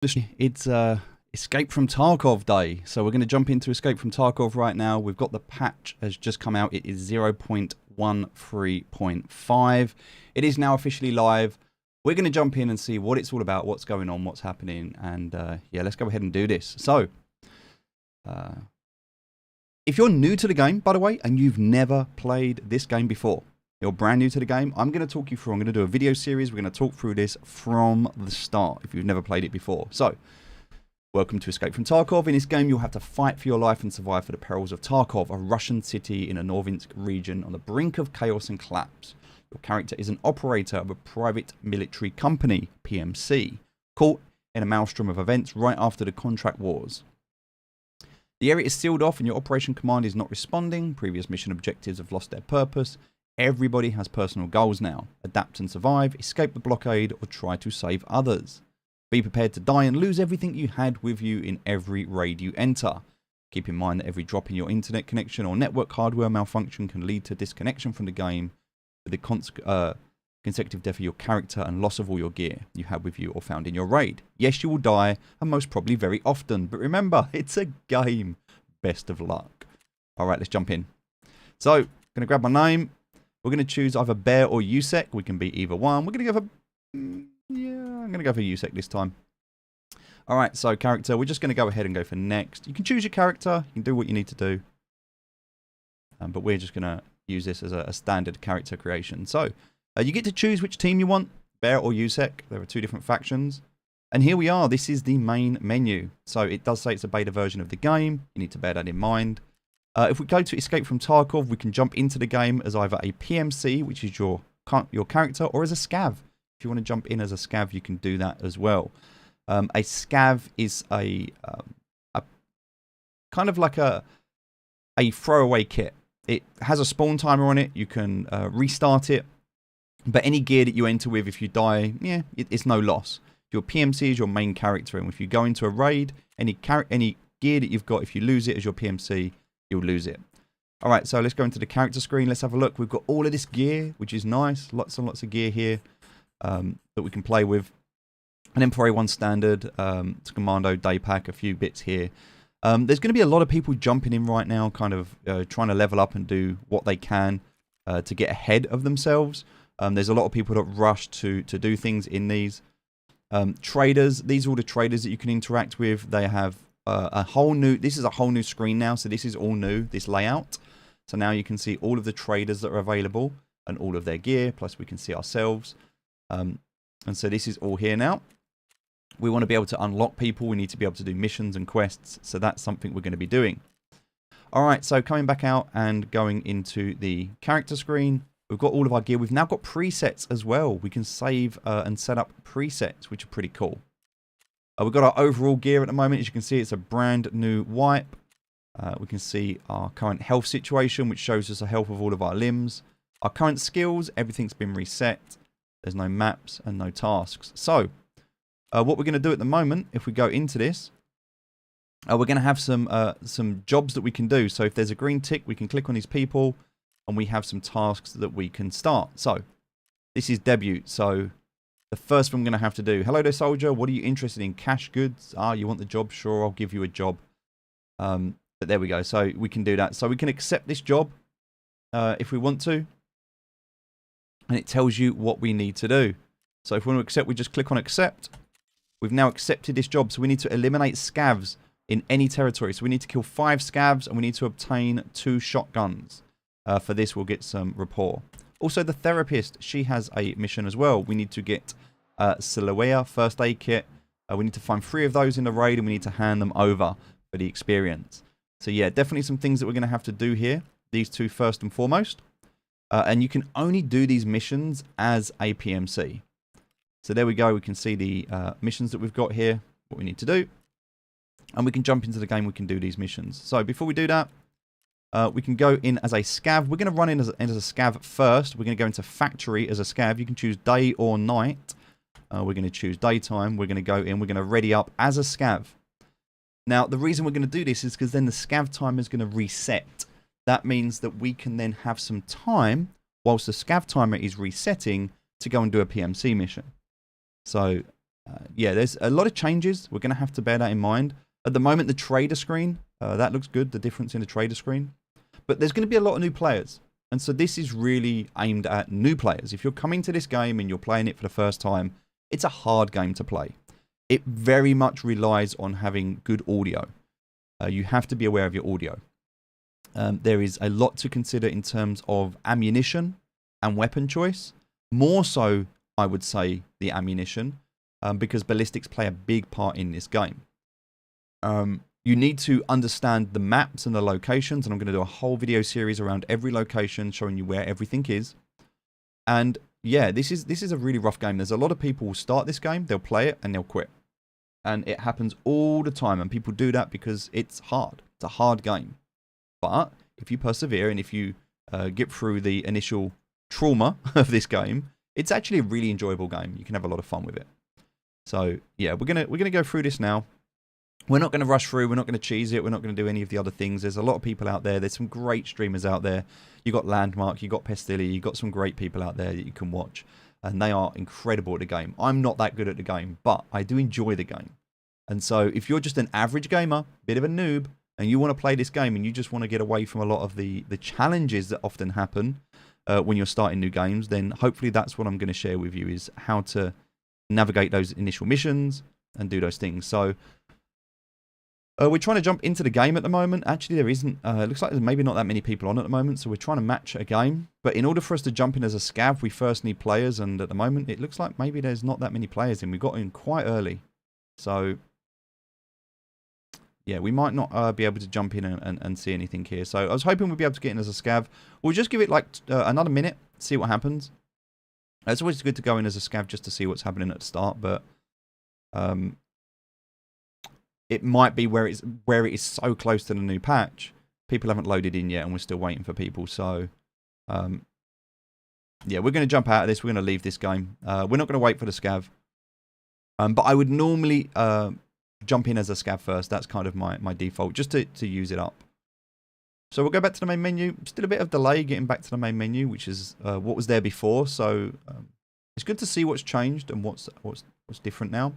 It's Escape from Tarkov day, so we're going to jump into Escape from Tarkov right now. We've got the patch has just come out. It is 0.13.5. It is now officially live. We're going to jump in and see what it's all about, what's going on, what's happening, and yeah, let's go ahead and do this. So, if you're new to the game, by the way, and you've never played this game before, you're brand new to the game, I'm going to talk you through, I'm going to do a video series, we're going to talk through this from the start if you've never played it before. So, welcome to Escape from Tarkov. In this game, you'll have to fight for your life and survive for the perils of Tarkov, a Russian city in a Norvinsk region on the brink of chaos and collapse. Your character is an operator of a private military company, PMC, caught in a maelstrom of events right after the contract wars. The area is sealed off and your operation command is not responding. Previous mission objectives have lost their purpose. Everybody has personal goals now. Adapt and survive, escape the blockade, or try to save others. Be prepared to die and lose everything you had with you in every raid you enter. Keep in mind that every drop in your internet connection or network hardware malfunction can lead to disconnection from the game, with the consecutive death of your character and loss of all your gear you had with you or found in your raid. Yes, you will die, and most probably very often, but remember, it's a game. Best of luck. Alright, let's jump in. So, I'm going to grab my name. We're going to choose either Bear or Usec. We can be either one. We're going to go for... yeah, I'm going to go for Usec this time. Alright, so character. We're just going to go ahead and go for next. You can choose your character. You can do what you need to do. But we're just going to use this as a standard character creation. So, you get to choose which team you want. Bear or Usec. There are two different factions. And here we are. This is the main menu. So, it does say it's a beta version of the game. You need to bear that in mind. If we go to Escape from Tarkov, we can jump into the game as either a PMC, which is your character, or as a scav. If you want to jump in as a scav, you can do that as well. A scav is a kind of like a throwaway kit. It has a spawn timer on it. You can restart it. But any gear that you enter with, if you die, yeah, it's no loss. Your PMC is your main character, and if you go into a raid, any gear that you've got, if you lose it as your PMC, you'll lose it. Alright, so let's go into the character screen. Let's have a look. We've got all of this gear, which is nice. Lots and lots of gear here that we can play with. An M4A1 standard, it's a Commando day pack, a few bits here. There's going to be a lot of people jumping in right now, kind of trying to level up and do what they can to get ahead of themselves. There's a lot of people that rush to do things in these. Traders, these are all the traders that you can interact with. They have this is a whole new screen now, so this is all new, this layout. So now you can see all of the traders that are available and all of their gear, plus we can see ourselves. And so this is all here now. We want to be able to unlock people, we need to be able to do missions and quests, so that's something we're going to be doing. Alright, so coming back out and going into the character screen, we've got all of our gear. We've now got presets as well. We can save and set up presets, which are pretty cool. We've got our overall gear at the moment. As you can see, it's a brand new wipe. We can see our current health situation, which shows us the health of all of our limbs. Our current skills, everything's been reset. There's no maps and no tasks. So, what we're going to do at the moment, if we go into this, we're going to have some jobs that we can do. So if there's a green tick, we can click on these people, and we have some tasks that we can start. So, this is debut. So, the first one I'm going to have to do. Hello there, soldier. What are you interested in? Cash goods? Ah, you want the job? Sure, I'll give you a job. But there we go. So we can do that. So we can accept this job if we want to. And it tells you what we need to do. So if we want to accept, we just click on accept. We've now accepted this job. So we need to eliminate scavs in any territory. So we need to kill 5 scavs and we need to obtain 2 shotguns. For this, we'll get some rapport. Also, the therapist, she has a mission as well. We need to get Silhouette first aid kit. We need to find 3 of those in the raid and we need to hand them over for the experience. So yeah, definitely some things that we're going to have to do here. These 2 first and foremost. And you can only do these missions as a PMC. So there we go. We can see the missions that we've got here, what we need to do. And we can jump into the game. We can do these missions. So before we do that, we can go in as a scav. We're going to run in as a scav first. We're going to go into factory as a scav. You can choose day or night. We're going to choose daytime. We're going to go in. We're going to ready up as a scav. Now, the reason we're going to do this is because then the scav timer is going to reset. That means that we can then have some time whilst the scav timer is resetting to go and do a PMC mission. So Yeah, there's a lot of changes. We're going to have to bear that in mind. At the moment, the trader screen, that looks good, the difference in the trader screen. But there's going to be a lot of new players. And so this is really aimed at new players. If you're coming to this game and you're playing it for the first time, it's a hard game to play. It very much relies on having good audio. You have to be aware of your audio. There is a lot to consider in terms of ammunition and weapon choice. More so, I would say, the ammunition, because ballistics play a big part in this game. You need to understand the maps and the locations, and I'm going to do a whole video series around every location, showing you where everything is. And yeah, this is a really rough game. There's a lot of people who start this game, they'll play it, and they'll quit. And it happens all the time, and people do that because it's hard. It's a hard game. But if you persevere and if you get through the initial trauma of this game, it's actually a really enjoyable game. You can have a lot of fun with it. So yeah, we're gonna go through this now. We're not going to rush through. We're not going to cheese it. We're not going to do any of the other things. There's a lot of people out there. There's some great streamers out there. You got Landmark. You got Pestilli. You got some great people out there that you can watch, and they are incredible at the game. I'm not that good at the game, but I do enjoy the game. And so, if you're just an average gamer, bit of a noob, and you want to play this game, and you just want to get away from a lot of the challenges that often happen when you're starting new games, then hopefully that's what I'm going to share with you, is how to navigate those initial missions and do those things. So. We're trying to jump into the game at the moment. Actually, there isn't. It looks like there's maybe not that many people on at the moment, so we're trying to match a game. But in order for us to jump in as a scav, we first need players, and at the moment, it looks like maybe there's not that many players in. We got in quite early. So, yeah, we might not be able to jump in and see anything here. So I was hoping we'd be able to get in as a scav. We'll just give it like another minute, see what happens. It's always good to go in as a scav just to see what's happening at the start, but... it might be where it is so close to the new patch, people haven't loaded in yet, and we're still waiting for people. So, yeah, we're going to jump out of this. We're going to leave this game. We're not going to wait for the scav. But I would normally jump in as a scav first. That's kind of my default, just to use it up. So we'll go back to the main menu. Still a bit of delay getting back to the main menu, which is what was there before. So it's good to see what's changed and what's different now.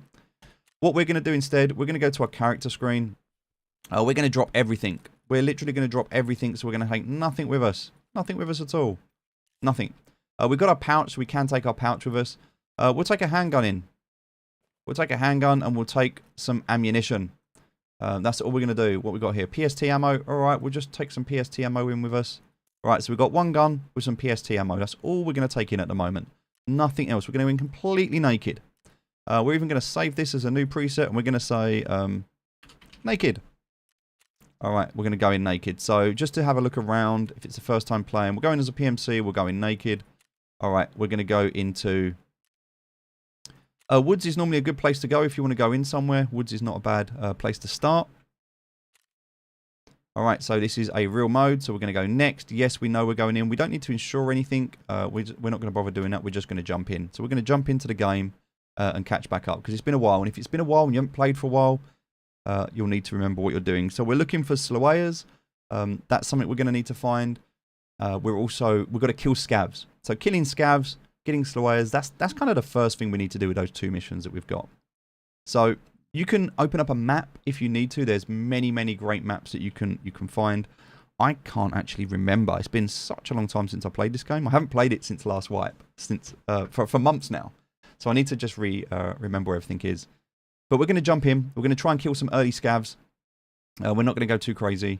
What we're going to do instead, we're going to go to our character screen. We're going to drop everything. We're literally going to drop everything, so we're going to take nothing with us. Nothing with us at all. Nothing. We've got our pouch, so we can take our pouch with us. We'll take a handgun in. We'll take a handgun, and we'll take some ammunition. That's all we're going to do. What we got here? PST ammo. All right, we'll just take some PST ammo in with us. All right, so we've got one gun with some PST ammo. That's all we're going to take in at the moment. Nothing else. We're going to go in completely naked. We're even going to save this as a new preset, and we're going to say naked. All right, we're going to go in naked. So just to have a look around, if it's the first time playing, we're going as a PMC, we'll go in naked. All right, we're going to go into... woods is normally a good place to go if you want to go in somewhere. Woods is not a bad place to start. All right, so this is a real mode, so we're going to go next. Yes, we know we're going in. We don't need to ensure anything. We're not going to bother doing that. We're just going to jump in. So we're going to jump into the game. And catch back up, because it's been a while, and if it's been a while and you haven't played for a while, you'll need to remember what you're doing. So we're looking for Slowayers. That's something we're going to need to find. We've got to kill scavs. So killing scavs, getting Slowayers, that's kind of the first thing we need to do with those two missions that we've got. So you can open up a map if you need to. There's many great maps that you can find. I can't actually remember. It's been such a long time since I played this game. I haven't played it since last wipe, for months now. So I need to just remember where everything is. But we're going to jump in. We're going to try and kill some early scavs. We're not going to go too crazy.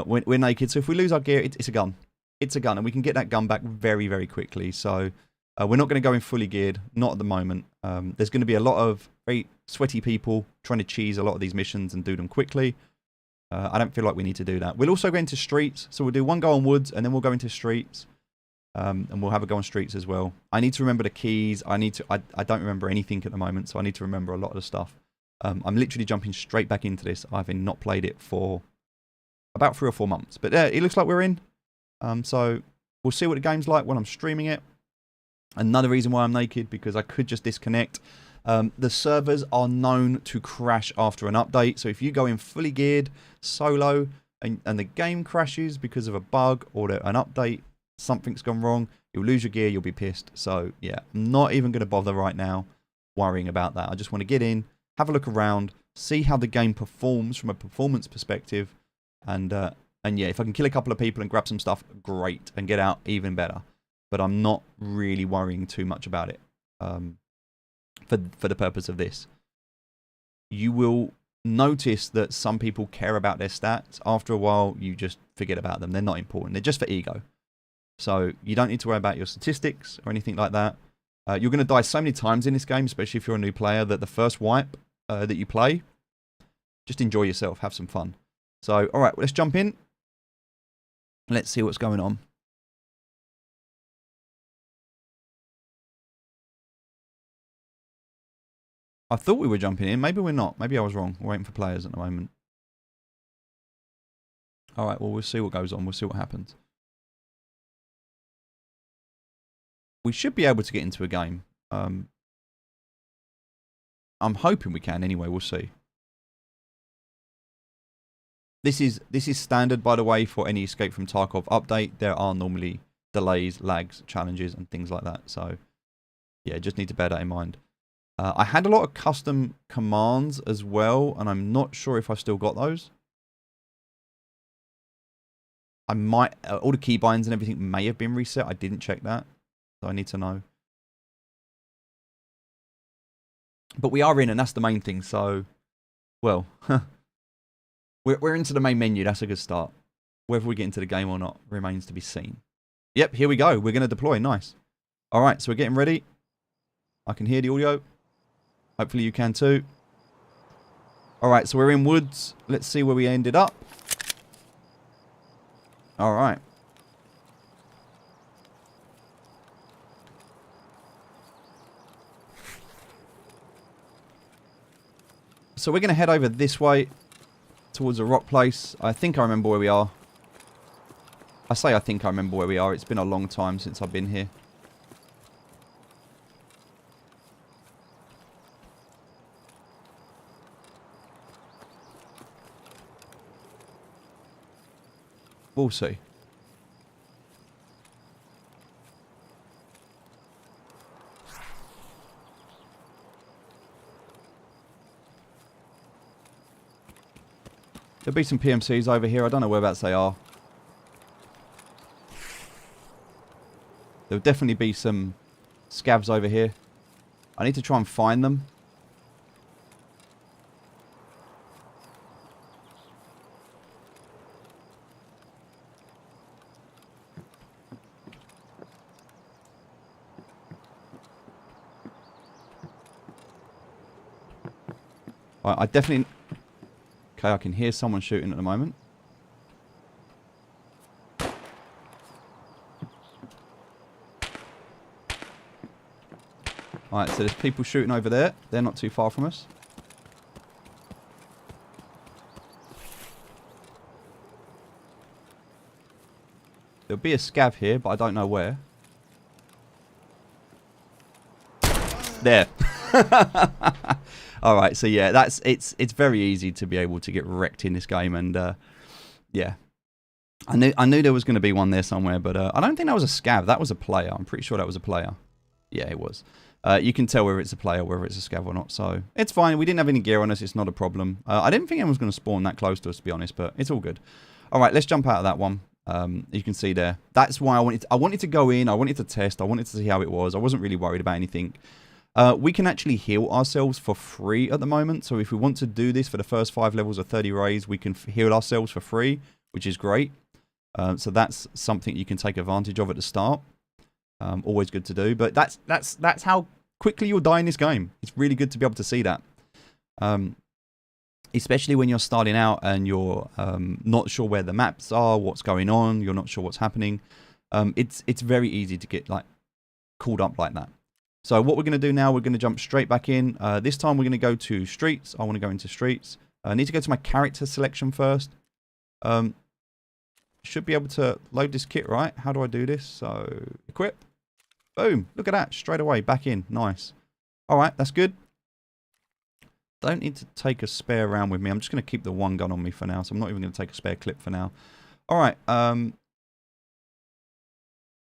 We're naked, so if we lose our gear, it's a gun. It's a gun, and we can get that gun back very quickly. So we're not going to go in fully geared, not at the moment. There's going to be a lot of very sweaty people trying to cheese a lot of these missions and do them quickly. I don't feel like we need to do that. We'll also go into streets, so we'll do one go on woods, and then we'll go into streets. And we'll have a go on streets as well. I need to remember the keys. I don't remember anything at the moment, so I need to remember a lot of the stuff. I'm literally jumping straight back into this. I've not played it for about 3 or 4 months. But it looks like we're in. So we'll see what the game's like when I'm streaming it. Another reason why I'm naked, because I could just disconnect. The servers are known to crash after an update. So if you go in fully geared, solo, and the game crashes because of a bug or an update, something's gone wrong, you'll lose your gear, you'll be pissed. So yeah, I'm not even going to bother right now. worrying about that. I just want to get in, have a look around, see how the game performs from a performance perspective, and yeah, if I can kill a couple of people and grab some stuff, great, and get out, even better. But I'm not really worrying too much about it for the purpose of this. You will notice that some people care about their stats. After a while, you just forget about them. They're not important. They're just for ego. So you don't need to worry about your statistics or anything like that. You're going to die so many times in this game, especially if you're a new player, that the first wipe that you play, just enjoy yourself, have some fun. So, all right, let's jump in. Let's see what's going on. I thought we were jumping in. Maybe we're not. Maybe I was wrong. We're waiting for players at the moment. All right, well, we'll see what goes on. We'll see what happens. We should be able to get into a game. I'm hoping we can anyway. We'll see. This is standard, by the way, for any Escape from Tarkov update. There are normally delays, lags, challenges, and things like that. So, yeah, just need to bear that in mind. I had a lot of custom commands as well, and I'm not sure if I've still got those. I might... all the keybinds and everything may have been reset. I didn't check that, so I need to know. But we are in, and that's the main thing, so... Well, we're into the main menu. That's a good start. Whether we get into the game or not remains to be seen. Yep, here we go. We're going to deploy. Nice. All right, so we're getting ready. I can hear the audio. Hopefully you can too. All right, so we're in woods. Let's see where we ended up. All right. So we're going to head over this way towards a rock place. I think I remember where we are. I say I think I remember where we are. It's been a long time since I've been here. We'll see. There'll be some PMCs over here. I don't know whereabouts they are. There'll definitely be some scavs over here. I need to try and find them. I definitely... Okay, I can hear someone shooting at the moment. Alright, so there's people shooting over there. They're not too far from us. There'll be a scav here, but I don't know where. There. Alright, so yeah, it's very easy to be able to get wrecked in this game, and yeah. I knew there was going to be one there somewhere, but I don't think that was a scav. That was a player. I'm pretty sure that was a player. Yeah, it was. You can tell whether it's a player, whether it's a scav or not, so it's fine. We didn't have any gear on us. It's not a problem. I didn't think anyone was going to spawn that close to us, to be honest, but it's all good. Alright, let's jump out of that one. You can see there. That's why I wanted to go in. I wanted to test. I wanted to see how it was. I wasn't really worried about anything. We can actually heal ourselves for free at the moment. So if we want to do this for the first 5 levels of 30 rays, we can heal ourselves for free, which is great. So that's something you can take advantage of at the start. Always good to do. But that's how quickly you'll die in this game. It's really good to be able to see that. Especially when you're starting out and you're not sure where the maps are, what's going on, you're not sure what's happening. It's very easy to get called up like that. So what we're going to do now, we're going to jump straight back in. This time we're going to go to streets. I want to go into streets. I need to go to my character selection first. Should be able to load this kit, right? How do I do this? So equip. Boom. Look at that. Straight away. Back in. Nice. All right. That's good. Don't need to take a spare round with me. I'm just going to keep the one gun on me for now. So I'm not even going to take a spare clip for now. All right.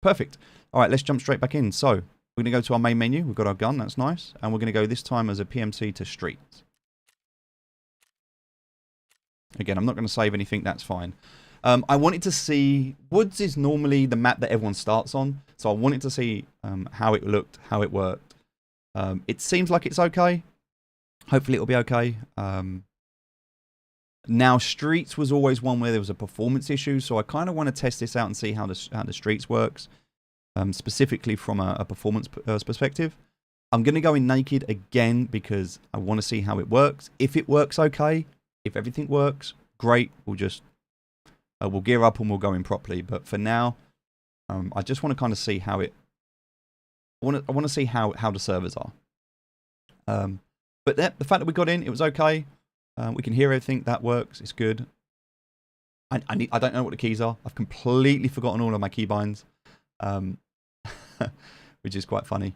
Perfect. All right. Let's jump straight back in. So We're going to go to our main menu. We've got our gun. That's nice. And we're going to go this time as a PMC to streets. Again, I'm not going to save anything. That's fine. I wanted to see... Woods is normally the map that everyone starts on. So I wanted to see how it looked, how it worked. It seems like it's okay. Hopefully it'll be okay. Now, streets was always one where there was a performance issue. So I kind of want to test this out and see how the streets works. Specifically from a performance perspective. I'm going to go in naked again because I want to see how it works. If it works okay, if everything works, great. We'll just we'll gear up and we'll go in properly. But for now, I just want to kind of see how it. I want to see how the servers are. But the fact that we got in, it was okay. We can hear everything. That works. It's good. I don't know what the keys are. I've completely forgotten all of my keybinds. Which is quite funny.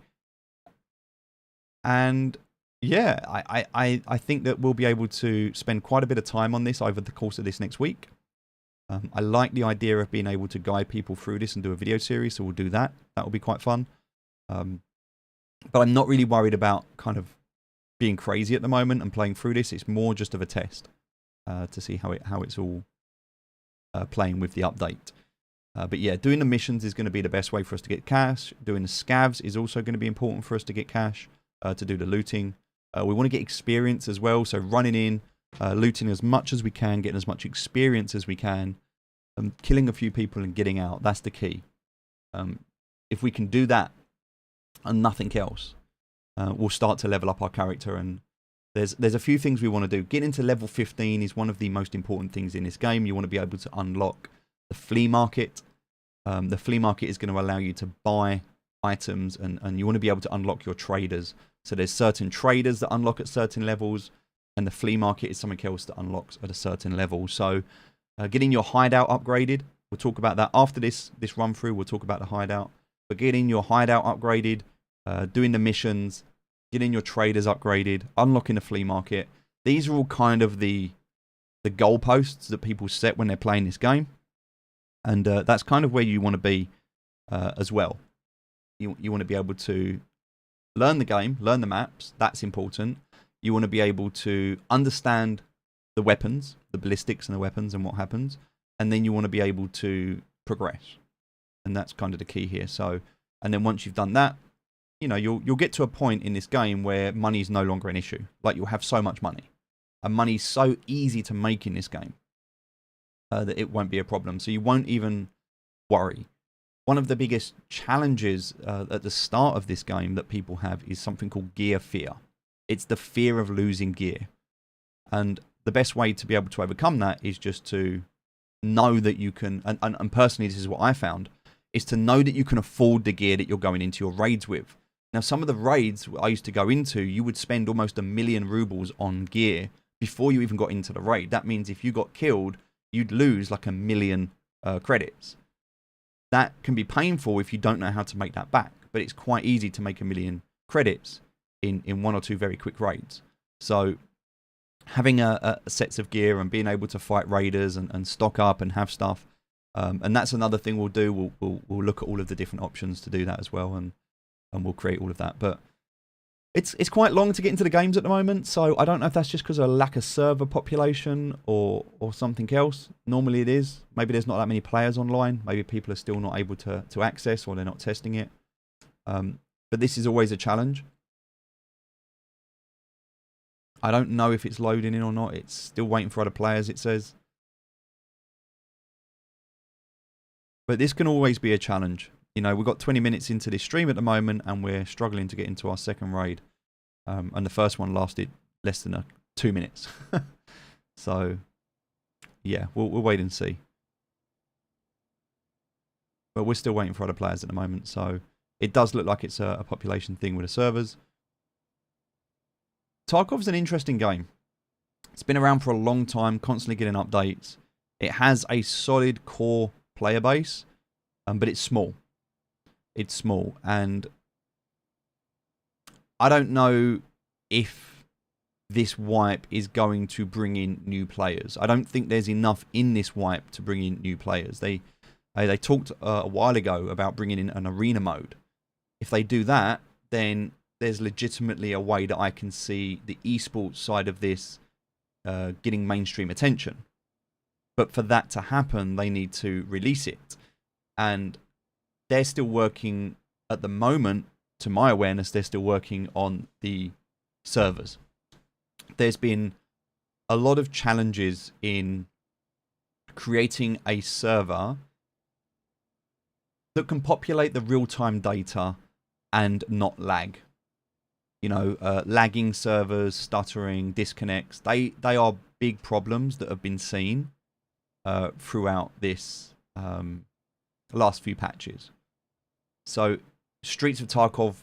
And yeah, I think that we'll be able to spend quite a bit of time on this over the course of this next week. I like the idea of being able to guide people through this and do a video series, so we'll do that. That will be quite fun. But I'm not really worried about kind of being crazy at the moment and playing through this. It's more just of a test to see how it's all playing with the update. But yeah, doing the missions is going to be the best way for us to get cash. Doing the scavs is also going to be important for us to get cash, to do the looting. We want to get experience as well, so running in, looting as much as we can, getting as much experience as we can, killing a few people and getting out. That's the key. If we can do that and nothing else, we'll start to level up our character. And there's a few things we want to do. Getting to level 15 is one of the most important things in this game. You want to be able to unlock the flea market. The flea market is going to allow you to buy items, and you want to be able to unlock your traders. So there's certain traders that unlock at certain levels, and the flea market is something else that unlocks at a certain level. So getting your hideout upgraded, we'll talk about that after this run through. We'll talk about the hideout. But getting your hideout upgraded, doing the missions, getting your traders upgraded, unlocking the flea market. These are all kind of the goalposts that people set when they're playing this game. And that's kind of where you want to be as well. You want to be able to learn the game, learn the maps. That's important. You want to be able to understand the weapons, the ballistics and the weapons and what happens. And then you want to be able to progress. And that's kind of the key here. So, and then once you've done that, you know, you'll get to a point in this game where money is no longer an issue. Like, you'll have so much money. And money's so easy to make in this game. That it won't be a problem. So you won't even worry. One of the biggest challenges at the start of this game that people have is something called gear fear. It's the fear of losing gear. And the best way to be able to overcome that is just to know that you can, and personally this is what I found, is to know that you can afford the gear that you're going into your raids with. Now, some of the raids I used to go into, you would spend almost 1,000,000 rubles on gear before you even got into the raid. That means if you got killed, you'd lose like 1,000,000 credits. That can be painful if you don't know how to make that back, but it's quite easy to make 1,000,000 credits in 1 or 2 very quick raids. So having a sets of gear and being able to fight raiders and stock up and have stuff, and that's another thing we'll do. We'll look at all of the different options to do that as well, and we'll create all of that. But it's quite long to get into the games at the moment, so I don't know if that's just because of a lack of server population or something else. Normally it is. Maybe there's not that many players online. Maybe people are still not able to access, or they're not testing it. But this is always a challenge. I don't know if it's loading in or not. It's still waiting for other players, it says. But this can always be a challenge. You know, we've got 20 minutes into this stream at the moment, and we're struggling to get into our second raid. And the first one lasted less than 2 minutes. So, yeah, we'll wait and see. But we're still waiting for other players at the moment, so it does look like it's a population thing with the servers. Tarkov's an interesting game. It's been around for a long time, constantly getting updates. It has a solid core player base, but it's small. It's small, and I don't know if this wipe is going to bring in new players. I don't think there's enough in this wipe to bring in new players. They talked a while ago about bringing in an arena mode. if they do that, then there's legitimately a way that I can see the esports side of this getting mainstream attention. But for that to happen, they need to release it. And they're still working, at the moment, to my awareness, they're still working on the servers. There's been a lot of challenges in creating a server that can populate the real-time data and not lag. You know, lagging servers, stuttering, disconnects, they are big problems that have been seen throughout this last few patches. So Streets of Tarkov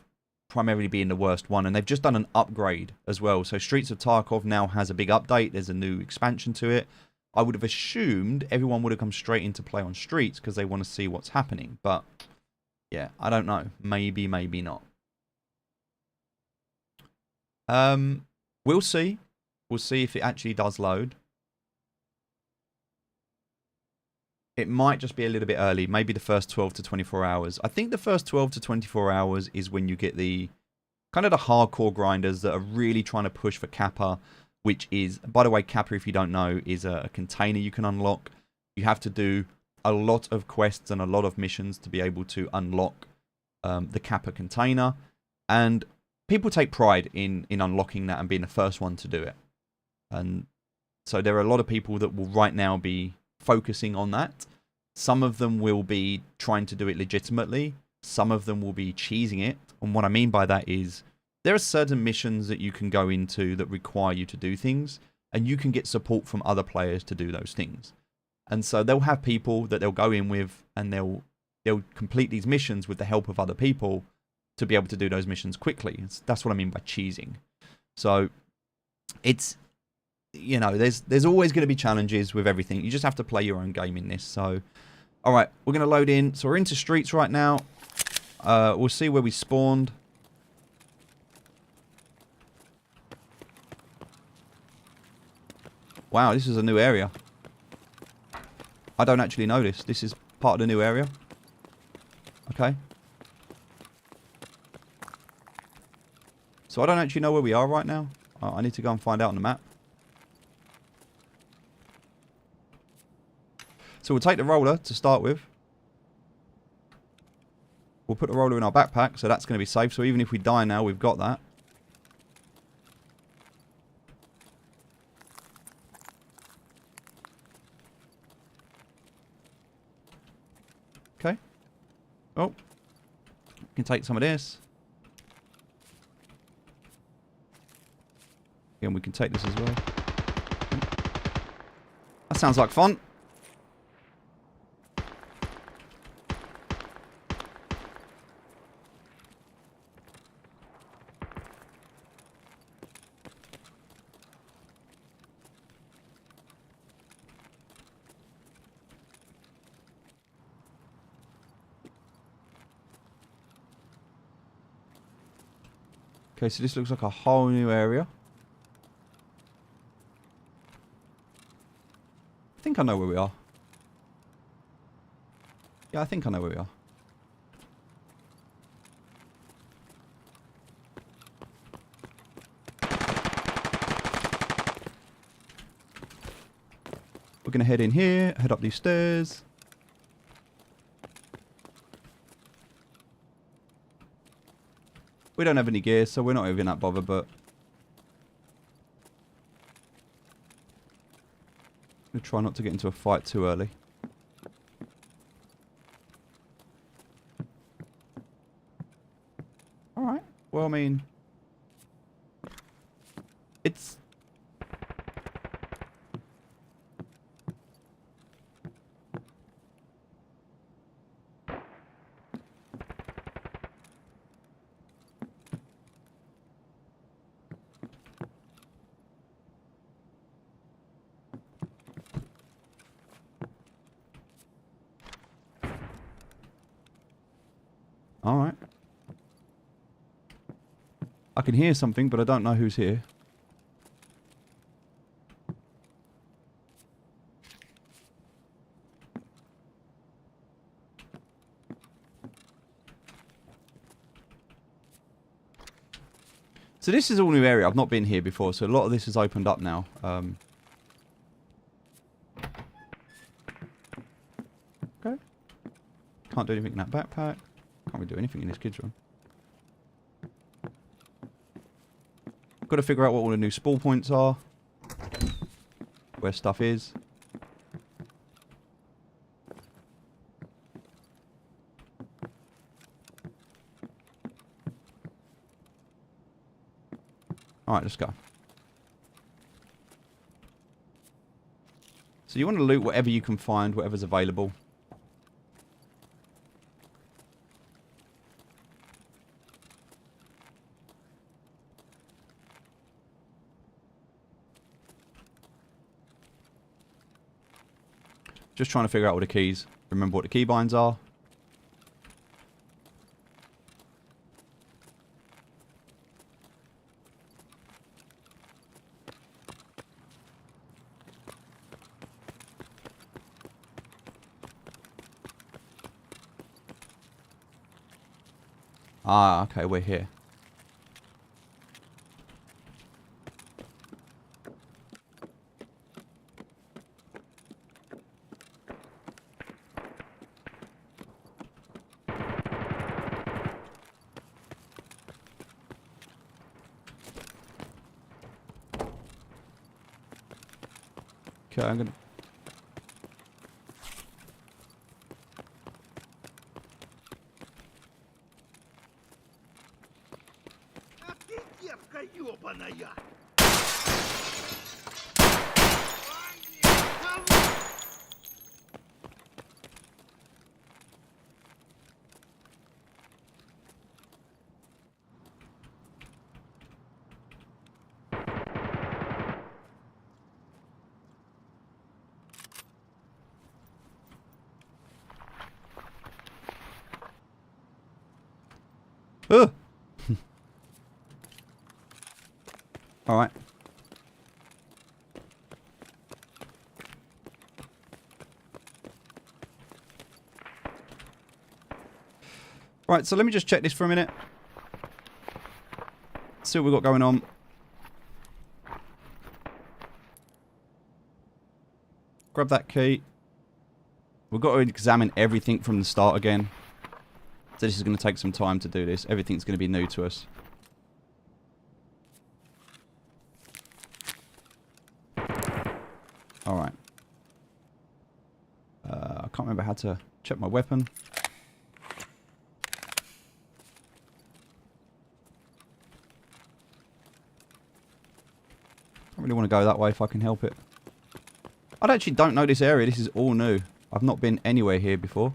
primarily being the worst one, and they've just done an upgrade as well. So Streets of Tarkov now has a big update. There's a new expansion to it. I would have assumed everyone would have come straight into play on Streets because they want to see what's happening. But yeah, I don't know. Maybe, maybe not. We'll see. We'll see if it actually does load. It might just be a little bit early. Maybe the first 12 to 24 hours. I think the first 12 to 24 hours is when you get the kind of the hardcore grinders that are really trying to push for Kappa, which is, by the way, Kappa, if you don't know, is a container you can unlock. You have to do a lot of quests and a lot of missions to be able to unlock the Kappa container. And people take pride in unlocking that and being the first one to do it. And so there are a lot of people that will right now be focusing on that. Some of them will be trying to do it legitimately. Some of them will be cheesing it. And what I mean by that is there are certain missions that you can go into that require you to do things, and you can get support from other players to do those things. And so they'll have people that they'll go in with, and they'll complete these missions with the help of other people to be able to do those missions quickly. That's what I mean by cheesing. So it's, you know, there's always going to be challenges with everything. You just have to play your own game in this. So, all right, we're going to load in. So we're into Streets right now. We'll see where we spawned. Wow, this is a new area. I don't actually know this. This is part of the new area. Okay. So I don't actually know where we are right now. I need to go and find out on the map. So we'll take the roller to start with. We'll put the roller in our backpack, so that's going to be safe. So even if we die now, we've got that. Okay. Oh. We can take some of this. And we can take this as well. That sounds like fun. Okay, so this looks like a whole new area. I think I know where we are. Yeah, I think I know where we are. We're going to head in here, head up these stairs. We don't have any gear, so we're not even that bothered, but we'll try not to get into a fight too early. Alright. Well, I mean, it's... Alright. I can hear something, but I don't know who's here. So this is all new area. I've not been here before, so a lot of this has opened up now. Okay. Can't do anything in that backpack. Can't really do anything in this kids' room. Got to figure out what all the new spawn points are. Where stuff is. Alright, let's go. So you want to loot whatever you can find, whatever's available. Just trying to figure out all the keys. Remember what the keybinds are. Ah, okay, we're here. Okay, I'm gonna... Ugh! Alright. Right, so let me just check this for a minute. See what we've got going on. Grab that key. We've got to examine everything from the start again. So this is going to take some time to do this. Everything's going to be new to us. Alright. I can't remember how to check my weapon. I really want to go that way if I can help it. I actually don't know this area. This is all new. I've not been anywhere here before.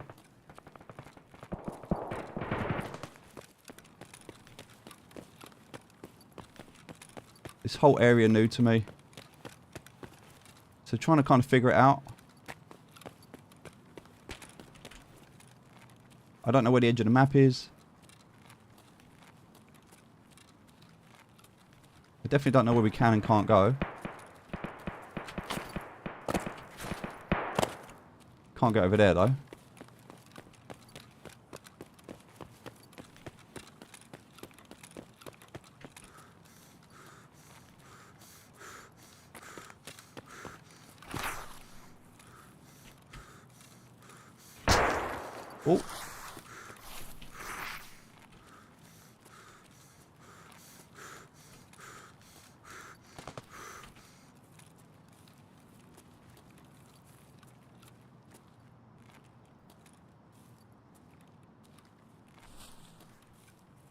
This whole area new to me. So trying to kind of figure it out. I don't know where the edge of the map is. I definitely don't know where we can and can't go. Can't get over there though. Oh.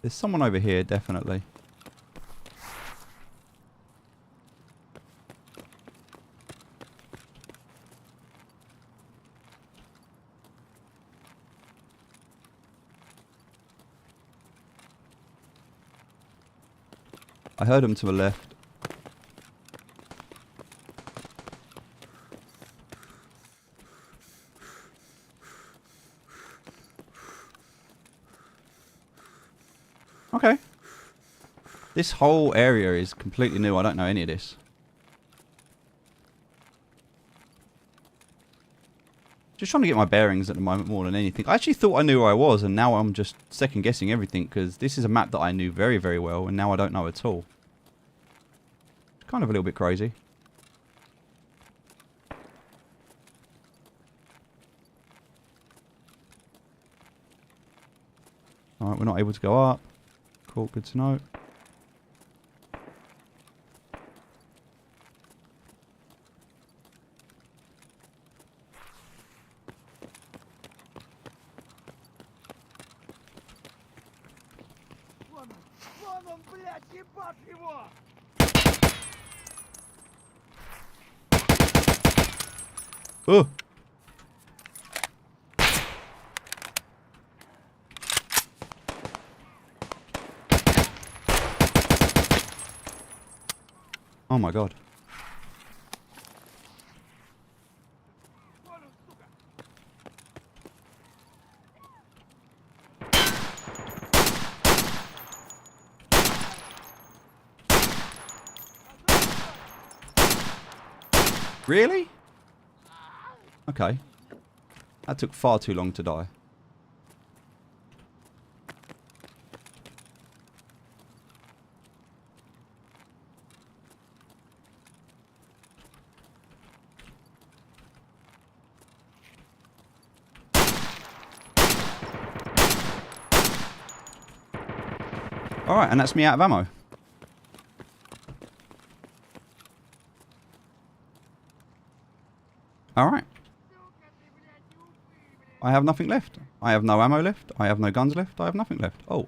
There's someone over here, definitely. I heard him to the left. Okay. This whole area is completely new. I don't know any of this. Just trying to get my bearings at the moment more than anything. I actually thought I knew where I was, and now I'm just second guessing everything, because this is a map that I knew very, very well, and now I don't know at all. It's kind of a little bit crazy. Alright, we're not able to go up. Cool, good to know. Oh! Oh my god. Really? Okay. That took far too long to die. Alright, and that's me out of ammo. Alright. I have nothing left. I have no ammo left. I have no guns left. I have nothing left. Oh.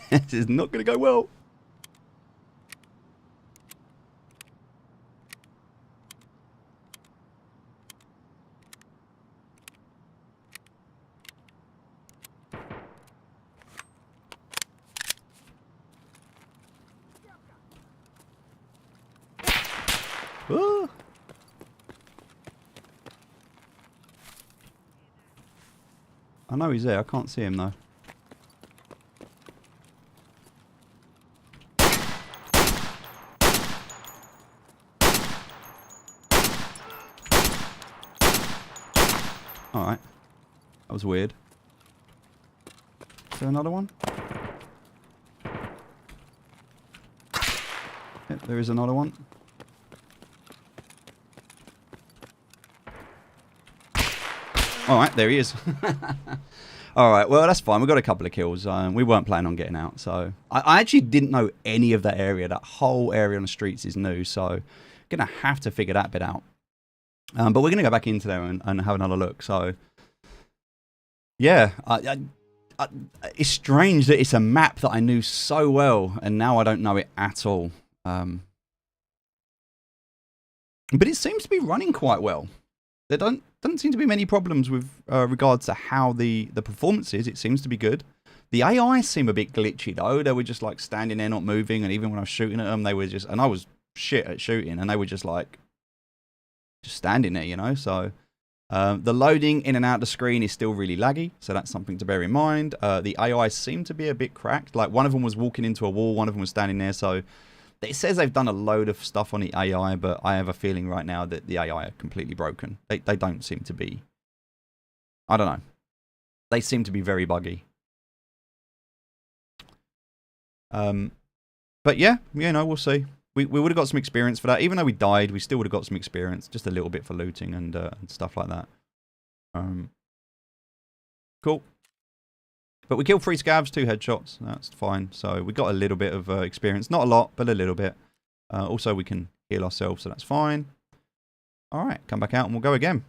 This is not going to go well. Ooh. I know he's there. I can't see him though. Alright. That was weird. Is there another one? Yep, there is another one. Alright, there he is. Alright, well that's fine. We got a couple of kills. We weren't planning on getting out, so... I actually didn't know any of that area. That whole area on the streets is new, so... Gonna have to figure that bit out. But we're gonna go back into there and have another look, so... Yeah, it's strange that it's a map that I knew so well, and now I don't know it at all. But it seems to be running quite well. There doesn't seem to be many problems with regards to how the performance is. It seems to be good. The AI seem a bit glitchy though. They were just like standing there not moving, and even when I was shooting at them, they were just... And I was shit at shooting, and they were just like... Just standing there, you know, so... the loading in and out of the screen is still really laggy, so that's something to bear in mind. The AI seem to be a bit cracked. Like, one of them was walking into a wall, one of them was standing there, so... It says they've done a load of stuff on the AI, but I have a feeling right now that the AI are completely broken. They don't seem to be... I don't know. They seem to be very buggy. But yeah, you know, we'll see. We would have got some experience for that. Even though we died, we still would have got some experience. Just a little bit for looting and stuff like that. Cool. But we killed 3 scavs, 2 headshots. That's fine. So we got a little bit of experience. Not a lot, but a little bit. Also, we can heal ourselves, so that's fine. Alright, come back out and we'll go again.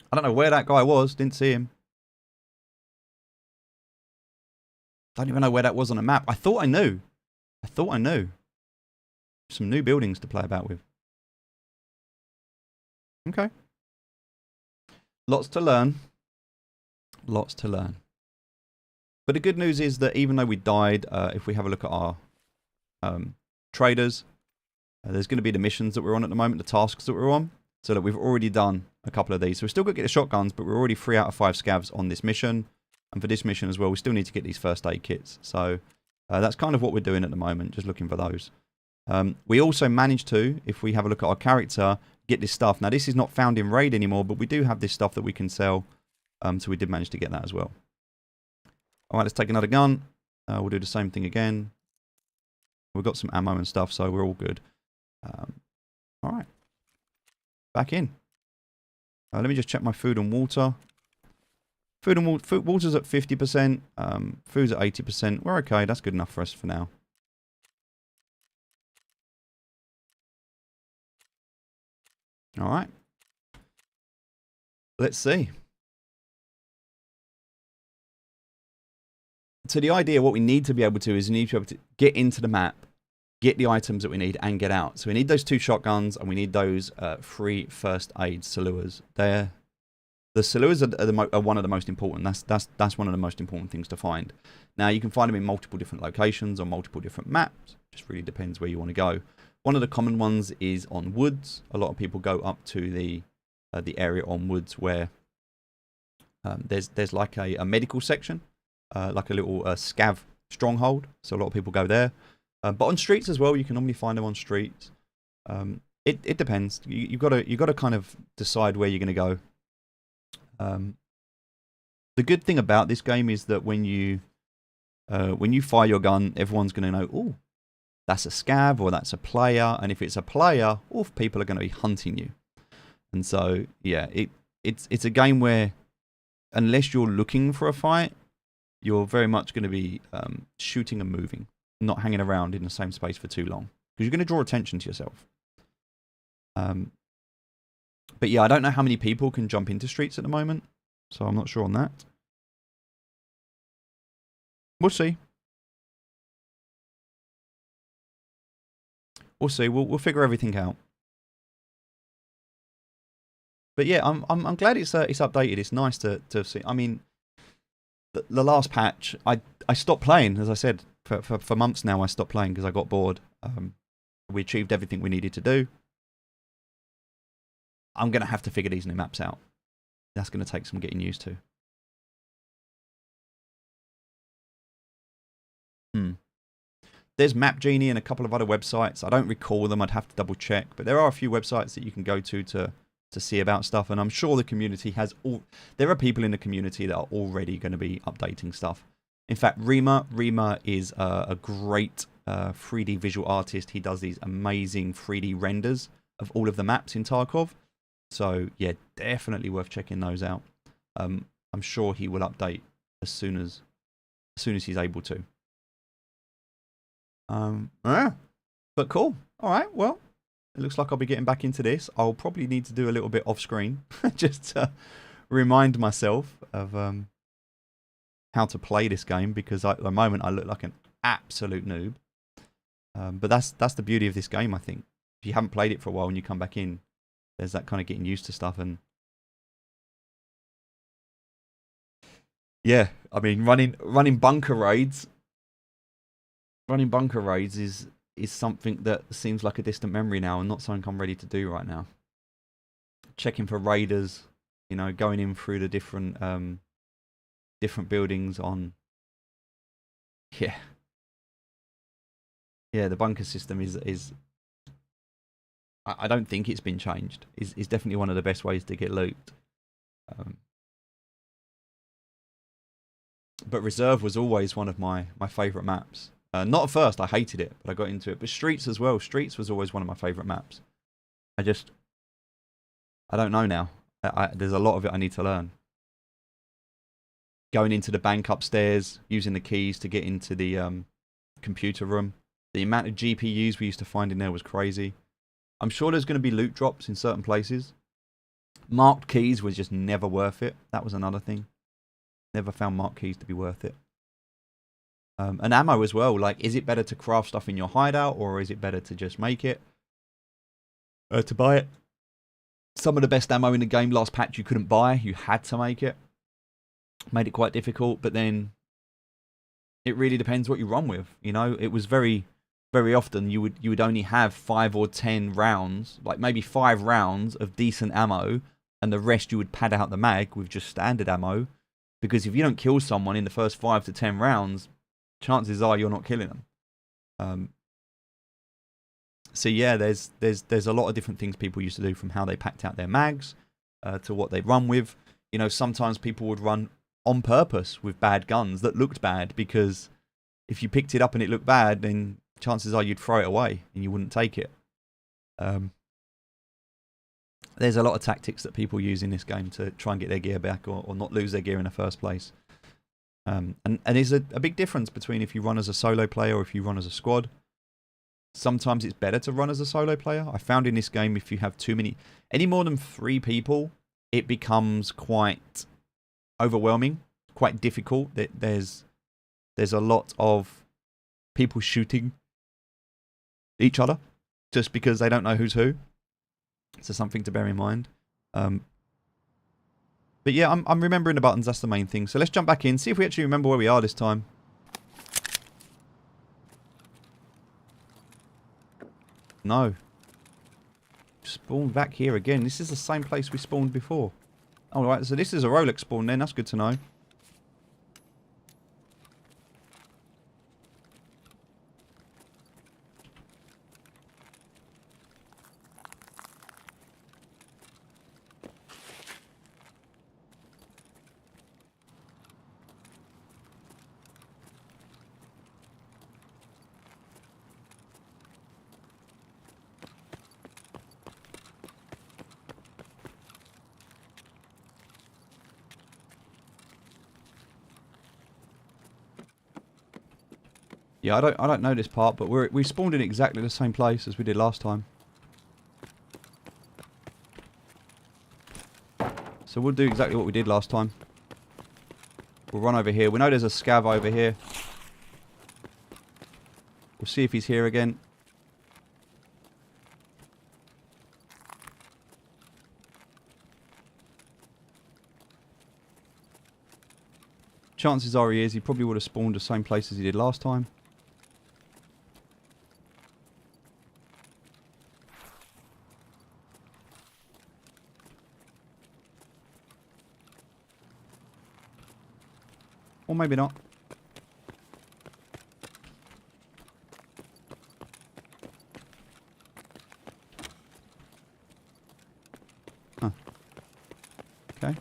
I don't know where that guy was. Didn't see him. Don't even know where that was on the map. I thought I knew. I thought I knew. Some new buildings to play about with. Okay. Lots to learn. Lots to learn. But the good news is that even though we died, if we have a look at our traders, there's going to be the missions that we're on at the moment, the tasks that we're on. So that we've already done a couple of these. So we're still going to get the shotguns, but we're already 3 out of 5 scavs on this mission. And for this mission as well, we still need to get these first aid kits. So That's kind of what we're doing at the moment, just looking for those. We also managed to, if we have a look at our character, get this stuff. Now, this is not found in Raid anymore, but we do have this stuff that we can sell. So we did manage to get that as well. All right, let's take another gun. We'll do the same thing again. We've got some ammo and stuff, so we're all good. All right. Back in. Let me just check my food and water. Water's at 50%. Food's at 80%. We're okay. That's good enough for us for now. All right. Let's see. So the idea, what we need to be able to is we need to be able to get into the map, get the items that we need, and get out. So we need those 2 shotguns, and we need those 3 first aid Saluas. The Saluas are one of the most important. That's one of the most important things to find. Now, you can find them in multiple different locations on multiple different maps. Just really depends where you want to go. One of the common ones is on woods. A lot of people go up to the area on woods where there's like a medical section. Like a little scav stronghold, so a lot of people go there. But on streets as well, you can normally find them on streets. It depends. You've got to kind of decide where you're going to go. The good thing about this game is that when you fire your gun, everyone's going to know, oh, that's a scav or that's a player. And if it's a player, people are going to be hunting you. And so, yeah, it's a game where unless you're looking for a fight, you're very much going to be shooting and moving, not hanging around in the same space for too long, because you're going to draw attention to yourself. But yeah, I don't know how many people can jump into streets at the moment, so I'm not sure on that. We'll see. We'll see. We'll figure everything out. But yeah, I'm glad it's updated. It's nice to see. I mean, the last patch, I stopped playing, as I said, for months now. I stopped playing because I got bored. We achieved everything we needed to do. I'm going to have to figure these new maps out. That's going to take some getting used to. There's Map Genie and a couple of other websites. I don't recall them. I'd have to double check. But there are a few websites that you can go to see about stuff. And I'm sure the community has there are people in the community that are already going to be updating stuff. In fact, Rima is a great 3D visual artist. He does these amazing 3D renders of all of the maps in Tarkov. So yeah, definitely worth checking those out. I'm sure he will update as soon as he's able to. Yeah. But cool. All right. Well, it looks like I'll be getting back into this. I'll probably need to do a little bit off screen just to remind myself of how to play this game, because at the moment I look like an absolute noob. But that's the beauty of this game, I think. If you haven't played it for a while and you come back in, there's that kind of getting used to stuff. And yeah, I mean, running bunker raids is something that seems like a distant memory now, and not something I'm ready to do right now. Checking for raiders, going in through the different buildings on. Yeah, the bunker system is. I don't think it's been changed. Is definitely one of the best ways to get loot. But Reserve was always one of my favourite maps. Not at first, I hated it, but I got into it. But Streets as well. Streets was always one of my favourite maps. I don't know now. There's a lot of it I need to learn. Going into the bank upstairs, using the keys to get into the computer room. The amount of GPUs we used to find in there was crazy. I'm sure there's going to be loot drops in certain places. Marked keys was just never worth it. That was another thing. Never found marked keys to be worth it. And ammo as well. Like, is it better to craft stuff in your hideout, or is it better to just make it? To buy it. Some of the best ammo in the game last patch you couldn't buy. You had to make it. Made it quite difficult, but then it really depends what you run with. It was very, very often you would only have 5 or 10 rounds, like maybe 5 rounds of decent ammo, and the rest you would pad out the mag with just standard ammo. Because if you don't kill someone in the first 5 to 10 rounds, chances are you're not killing them. So yeah, there's a lot of different things people used to do, from how they packed out their mags to what they'd run with. You know, sometimes people would run on purpose with bad guns that looked bad, because if you picked it up and it looked bad, then chances are you'd throw it away and you wouldn't take it. There's a lot of tactics that people use in this game to try and get their gear back, or not lose their gear in the first place. And there's a big difference between if you run as a solo player or if you run as a squad. Sometimes it's better to run as a solo player. I found in this game, if you have any more than 3 people, it becomes quite overwhelming, quite difficult. There's a lot of people shooting each other just because they don't know who's who. So something to bear in mind. But yeah, I'm remembering the buttons. That's the main thing. So let's jump back in, see if we actually remember where we are this time. No. Spawn back here again. This is the same place we spawned before. Oh, right. So this is a Rolex spawn then. That's good to know. Yeah, I don't know this part, but we spawned in exactly the same place as we did last time. So we'll do exactly what we did last time. We'll run over here. We know there's a scav over here. We'll see if he's here again. Chances are he is. He probably would have spawned the same place as he did last time. Or maybe not. Huh. Okay.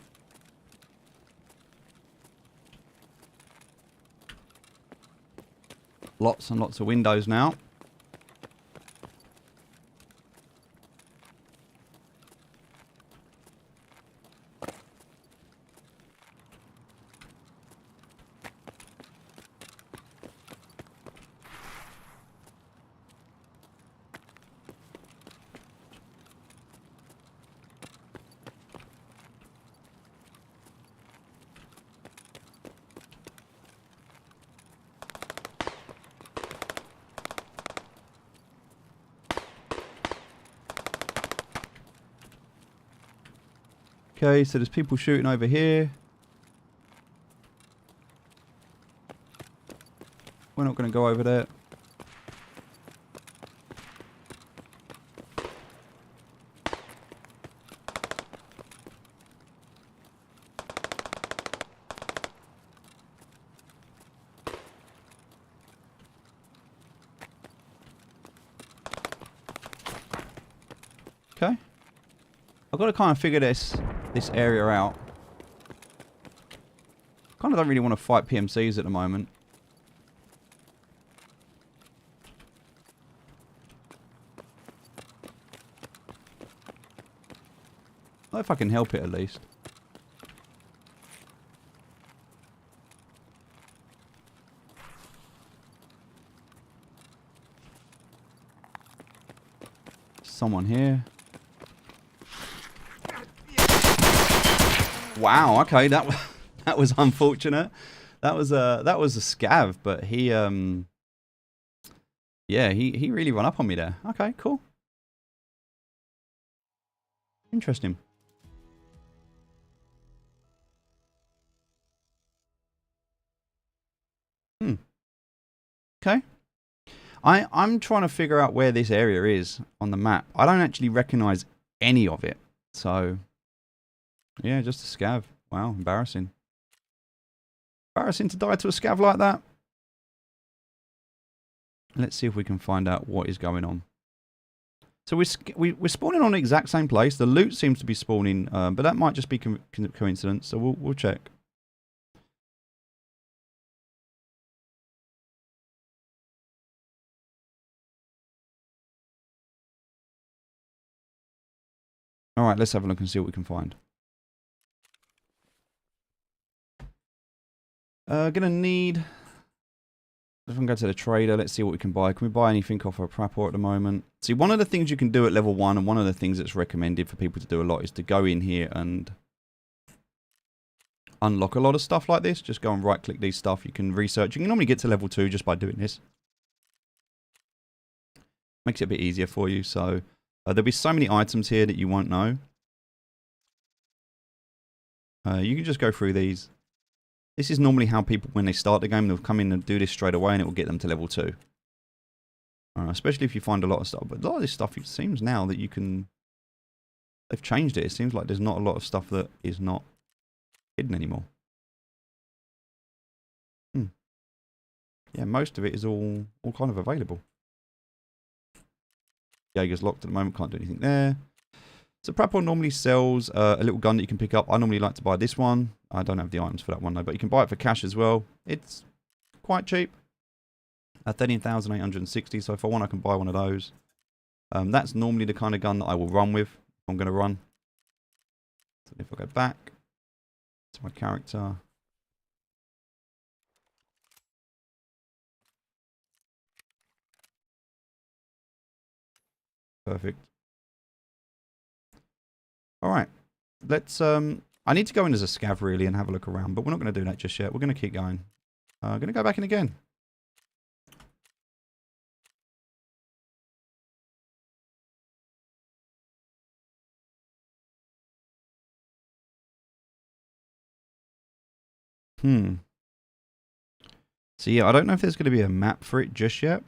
Lots and lots of windows now. Okay, so there's people shooting over here. We're not going to go over there. Okay. I've got to kind of figure this area out. Kind of don't really want to fight PMCs at the moment. Not if I can help it at least. Someone here. Wow, okay, that was unfortunate. That was a scav, but he yeah, he really run up on me there. Okay, cool. Interesting. Okay. I'm trying to figure out where this area is on the map. I don't actually recognize any of it. So yeah, just a scav. Wow, embarrassing. Embarrassing to die to a scav like that. Let's see if we can find out what is going on. So we're spawning on the exact same place. The loot seems to be spawning, but that might just be coincidence. So we'll check. All right, let's have a look and see what we can find. Gonna need... If I can go to the trader, let's see what we can buy. Can we buy anything off a Prapor at the moment? See, one of the things you can do at level 1, and one of the things that's recommended for people to do a lot, is to go in here and unlock a lot of stuff like this. Just go and right-click these stuff. You can research. You can normally get to level 2 just by doing this. Makes it a bit easier for you. So there'll be so many items here that you won't know. You can just go through these. This is normally how people, when they start the game, they'll come in and do this straight away and it will get them to level 2. Especially if you find a lot of stuff. But a lot of this stuff, it seems now that you can... They've changed it. It seems like there's not a lot of stuff that is not hidden anymore. Yeah, most of it is all kind of available. Jaeger's locked at the moment, can't do anything there. So Prapor normally sells a little gun that you can pick up. I normally like to buy this one. I don't have the items for that one though, but you can buy it for cash as well. It's quite cheap. 13,860, so if I want I can buy one of those. That's normally the kind of gun that I will run with if I'm going to run. So if I go back to my character. Perfect. Alright, let's, I need to go in as a scav really and have a look around, but we're not going to do that just yet. We're going to keep going. I'm going to go back in again. So yeah, I don't know if there's going to be a map for it just yet.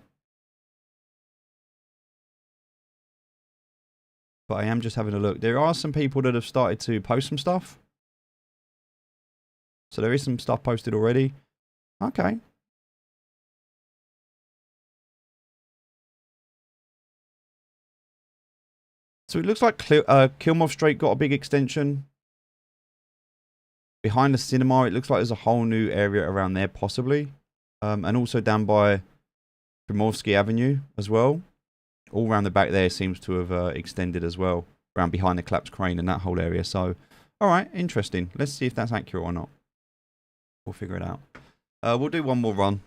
But I am just having a look. There are some people that have started to post some stuff. So there is some stuff posted already. Okay. So it looks like Kilmov Strait got a big extension. Behind the cinema, it looks like there's a whole new area around there, possibly. And also down by Primorsky Avenue as well. All around the back there seems to have extended as well. Around behind the collapsed crane and that whole area. So, alright, interesting. Let's see if that's accurate or not. We'll figure it out. We'll do one more run.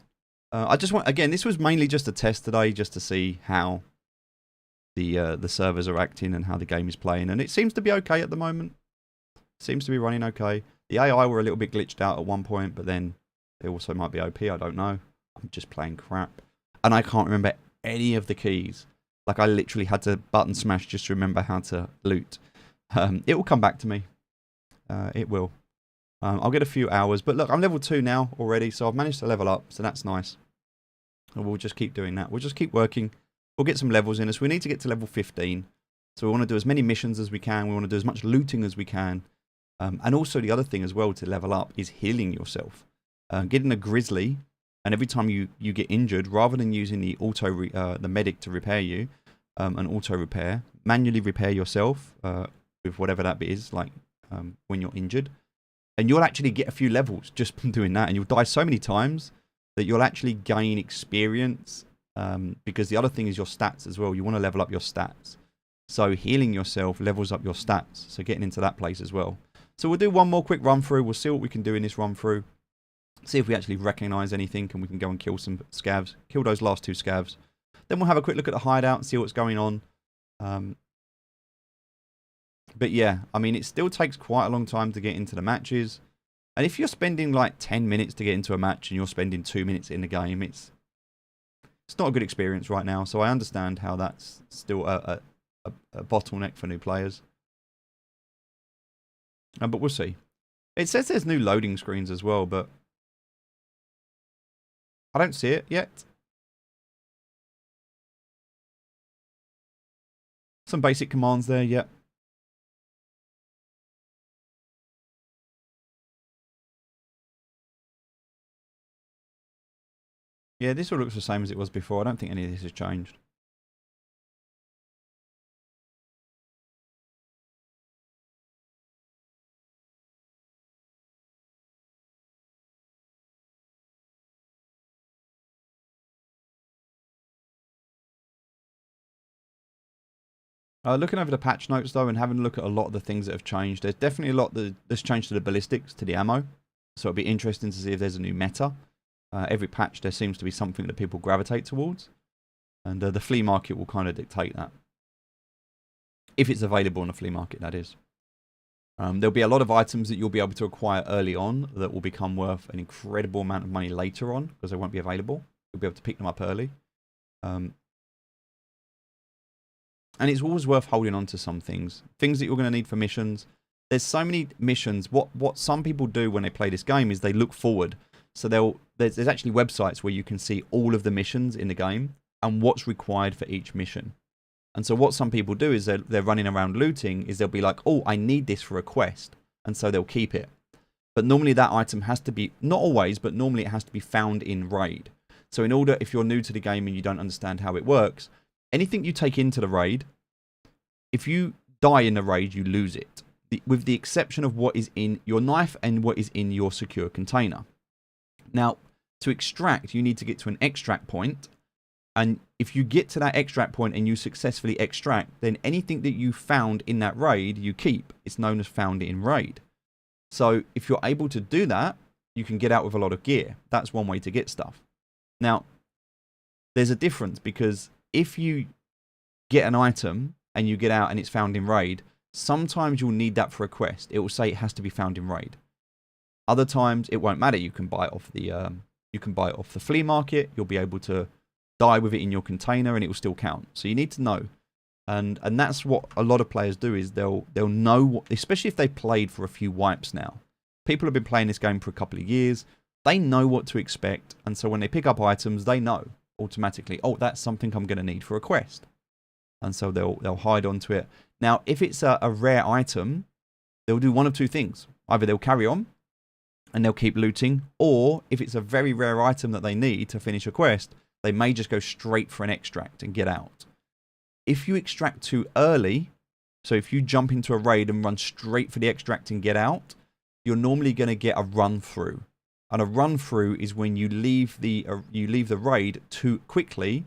I just want, again, this was mainly just a test today, just to see how the servers are acting and how the game is playing. And it seems to be okay at the moment. Seems to be running okay. The AI were a little bit glitched out at one point, but then they also might be OP, I don't know. I'm just playing crap. And I can't remember any of the keys. Like, I literally had to button smash just to remember how to loot. It will come back to me. It will. I'll get a few hours. But look, I'm level 2 now already, so I've managed to level up, so that's nice. And we'll just keep doing that. We'll just keep working. We'll get some levels in us. We need to get to level 15. So we want to do as many missions as we can. We want to do as much looting as we can. And also the other thing as well to level up is healing yourself. Getting a grizzly... And every time you get injured, rather than using the the medic to repair you, an auto repair, manually repair yourself with whatever that bit is, like when you're injured. And you'll actually get a few levels just from doing that. And you'll die so many times that you'll actually gain experience. Because the other thing is your stats as well. You want to level up your stats. So healing yourself levels up your stats. So getting into that place as well. So we'll do one more quick run through. We'll see what we can do in this run through. See if we actually recognise anything and we can go and kill some scavs. Kill those last 2 scavs. Then we'll have a quick look at the hideout and see what's going on. But yeah, I mean, it still takes quite a long time to get into the matches. And if you're spending like 10 minutes to get into a match and you're spending 2 minutes in the game, it's not a good experience right now. So I understand how that's still a bottleneck for new players. But we'll see. It says there's new loading screens as well, but... I don't see it yet. Some basic commands there, yep. Yeah, this all looks the same as it was before. I don't think any of this has changed. Looking over the patch notes though and having a look at a lot of the things that have changed, there's definitely a lot that's changed to the ballistics, to the ammo. So it'll be interesting to see if there's a new meta. Every patch there seems to be something that people gravitate towards. And the flea market will kind of dictate that. If it's available on the flea market, that is. There'll be a lot of items that you'll be able to acquire early on that will become worth an incredible amount of money later on because they won't be available. You'll be able to pick them up early. And it's always worth holding on to some things. Things that you're going to need for missions. There's so many missions. What some people do when they play this game is they look forward. So there's actually websites where you can see all of the missions in the game and what's required for each mission. And so what some people do is they're running around looting is they'll be like, oh, I need this for a quest. And so they'll keep it. But normally that item has to be, not always, but normally it has to be found in raid. So in order, if you're new to the game and you don't understand how it works, anything you take into the raid, if you die in the raid, you lose it. With the exception of what is in your knife and what is in your secure container. Now, to extract, you need to get to an extract point. And if you get to that extract point and you successfully extract, then anything that you found in that raid, you keep. It's known as found in raid. So if you're able to do that, you can get out with a lot of gear. That's one way to get stuff. Now, there's a difference because if you get an item and you get out and it's found in raid, sometimes you'll need that for a quest. It will say it has to be found in raid. Other times it won't matter. You can buy it off the flea market. You'll be able to die with it in your container and it will still count. So you need to know. And that's what a lot of players do is they'll know what, especially if they've played for a few wipes now. People have been playing this game for a couple of years. They know what to expect. And so when they pick up items, they know automatically, oh, that's something I'm going to need for a quest. And so they'll hide onto it. Now, if it's a rare item, they'll do one of two things. Either they'll carry on and they'll keep looting, or if it's a very rare item that they need to finish a quest, they may just go straight for an extract and get out. If you extract too early, so if you jump into a raid and run straight for the extract and get out, you're normally going to get a run through. And a run through is when you leave the raid too quickly.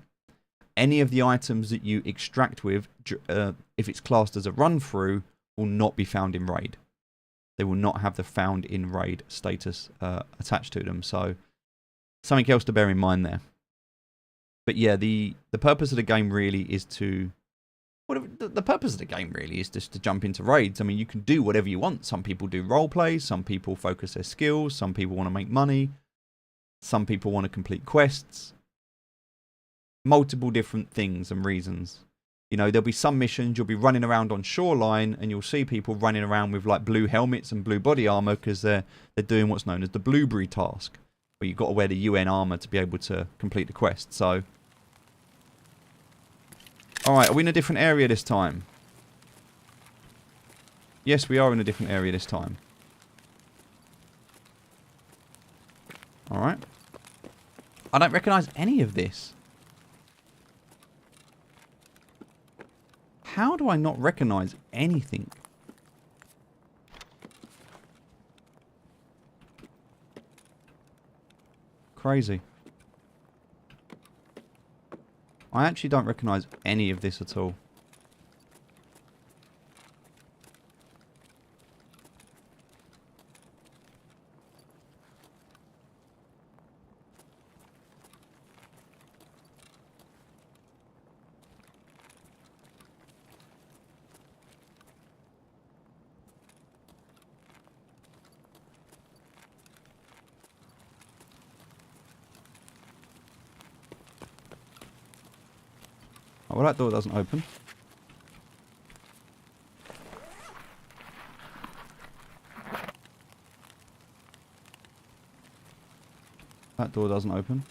Any of the items that you extract with, if it's classed as a run through, will not be found in raid. They will not have the found in raid status attached to them. So something else to bear in mind there. But yeah, the purpose of the game really is to... the purpose of the game really is just to jump into raids. I mean, you can do whatever you want. Some people do roleplay. Some people focus their skills. Some people want to make money. Some people want to complete quests. Multiple different things and reasons. You know, there'll be some missions you'll be running around on shoreline and you'll see people running around with like blue helmets and blue body armor because they're doing what's known as the blueberry task, where you've got to wear the UN armor to be able to complete the quest. So, alright, are we in a different area this time? Yes, we are in a different area this time. Alright. I don't recognise any of this. How do I not recognise anything? Crazy. I actually don't recognise any of this at all. Oh, well, that door doesn't open. That door doesn't open.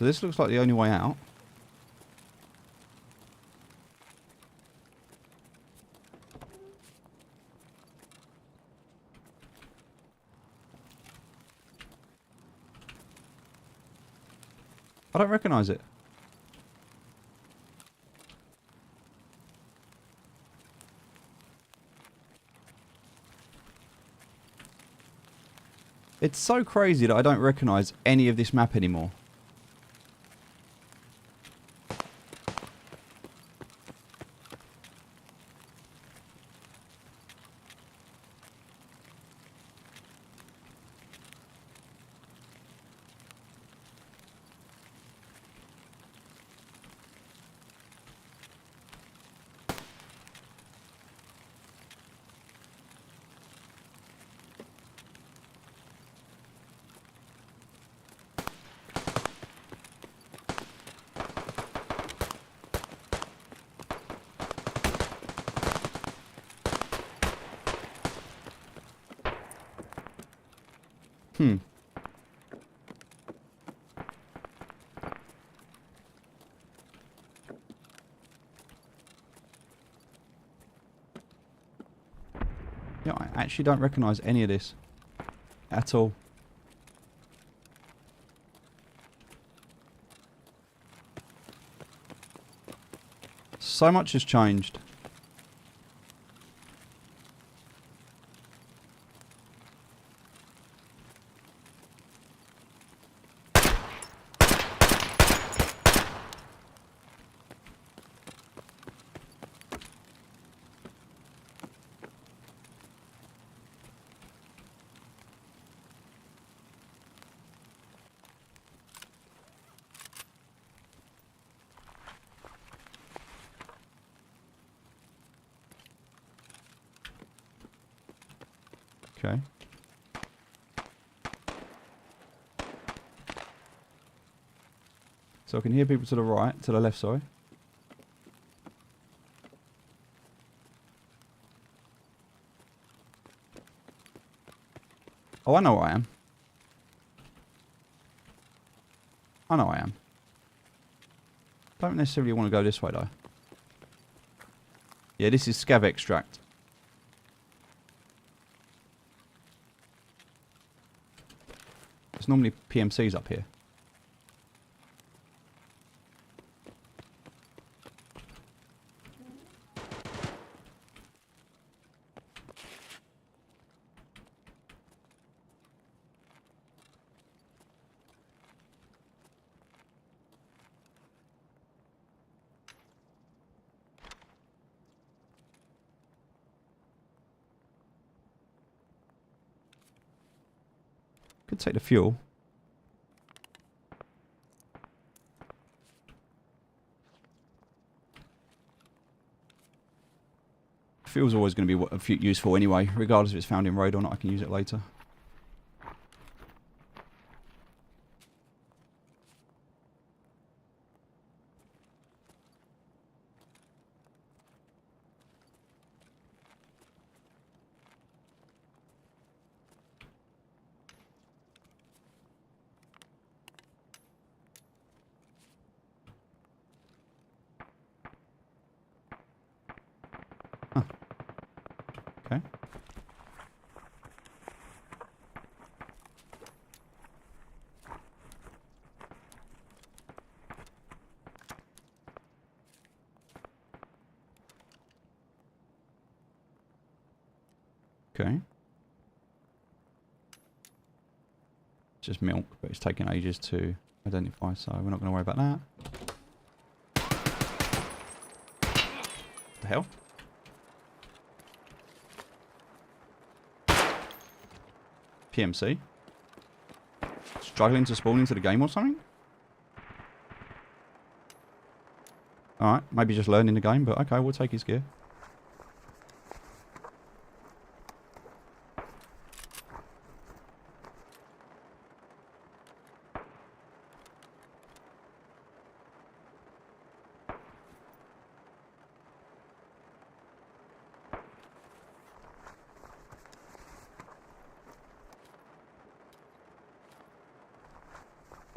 So this looks like the only way out. I don't recognise it. It's so crazy that I don't recognise any of this map anymore. Hmm. Yeah, I actually don't recognise any of this at all. So much has changed. Okay. So I can hear people to the right, to the left, sorry. Oh, I know where I am. I know I am. Don't necessarily want to go this way, though. Yeah, this is scav extract. There's normally PMCs up here. Could take the fuel. Fuel's always going to be useful anyway, regardless if it's found in road or not. I can use it later. Huh. Okay. Okay. It's just milk, but it's taking ages to identify, so we're not going to worry about that. What the hell? PMC? Struggling to spawn into the game or something? Alright, maybe just learning the game, but okay, we'll take his gear.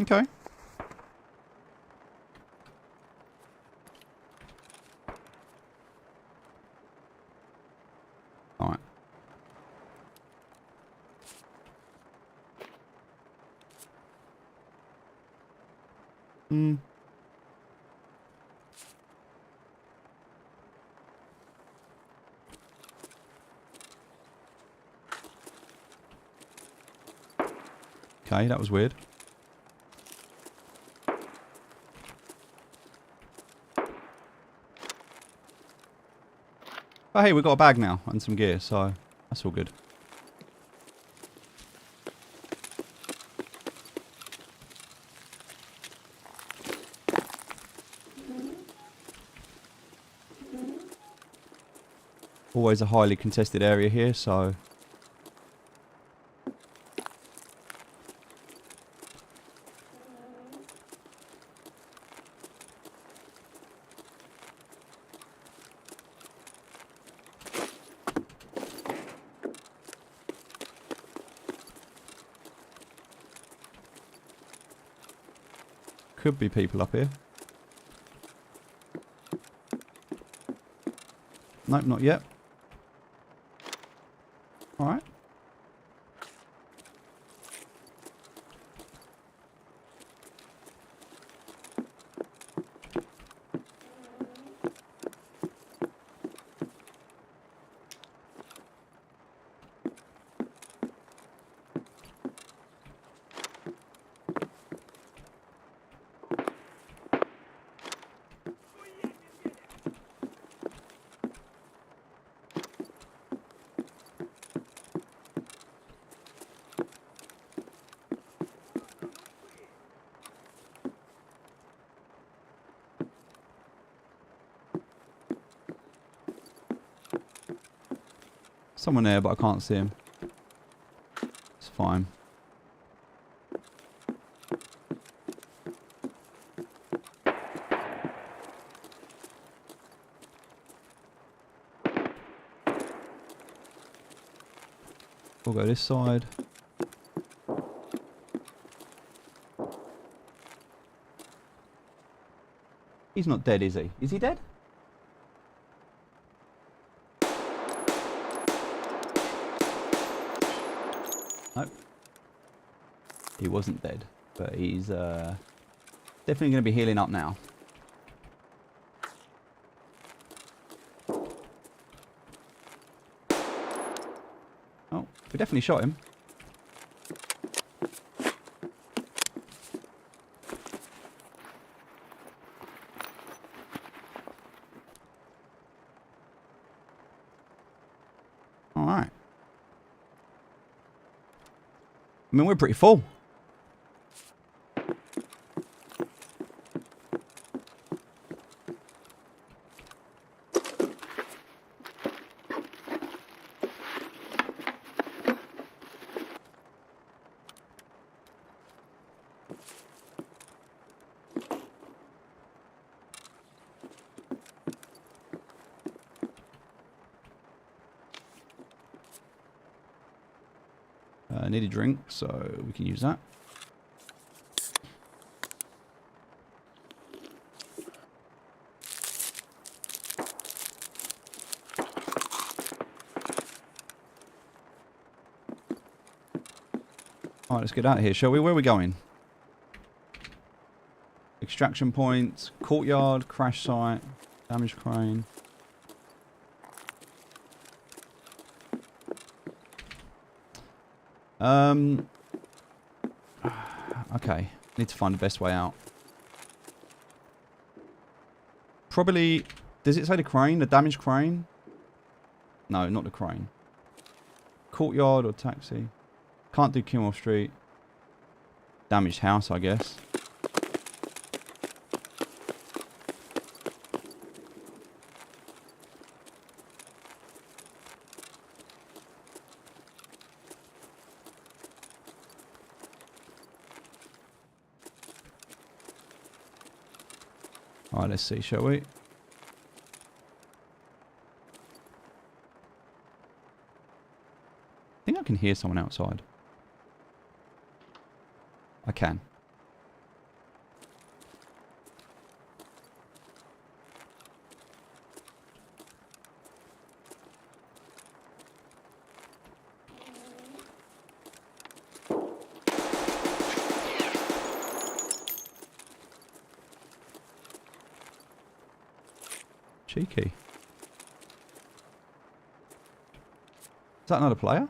Okay. Hmm. Okay, that was weird. Oh, hey, we've got a bag now and some gear, so that's all good. Always a highly contested area here, so... Could be people up here. Nope, not yet. Alright. Someone there, but I can't see him. It's fine. We'll go this side. He's not dead, is he? Is he dead? Nope. He wasn't dead, but he's definitely going to be healing up now. Oh, we definitely shot him. Alright. I mean, we're pretty full. I need a drink, so we can use that. Alright, let's get out of here, shall we? Where are we going? Extraction point, courtyard, crash site, damaged crane. Okay, need to find the best way out. Probably, does it say the crane, the damaged crane? No, not the crane. Courtyard or taxi. Can't do Kimmel Street. Damaged house, I guess. Alright, let's see, shall we? I think I can hear someone outside. I can. Cheeky. Is that another player?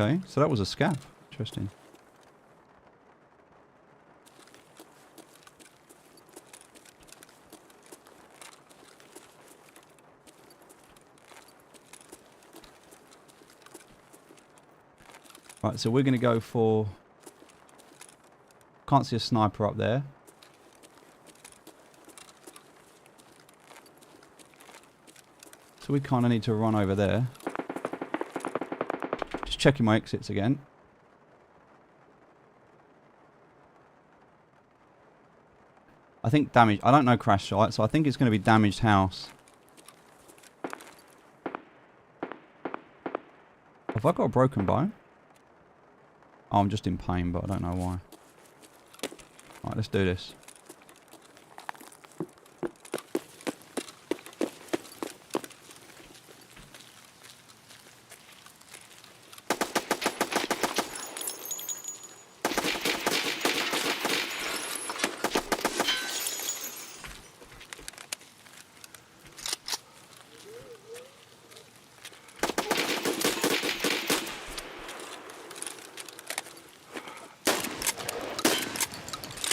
Okay, so that was a scav. Interesting. Right, so we're going to go for... Can't see a sniper up there. So we kind of need to run over there. Just checking my exits again. I think damage... I don't know crash site, so I think it's going to be damaged house. Have I got a broken bone? Oh, I'm just in pain, but I don't know why. Right, let's do this.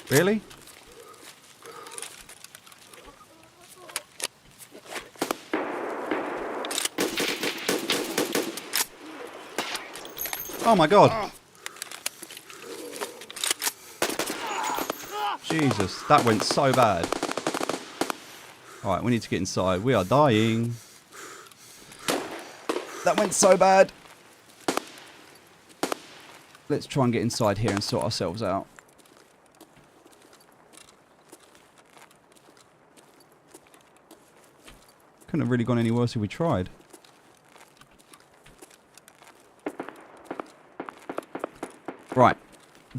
Really? Oh my god. Jesus, that went so bad. Alright, we need to get inside. We are dying. That went so bad. Let's try and get inside here and sort ourselves out. Couldn't have really gone any worse if we tried. Right.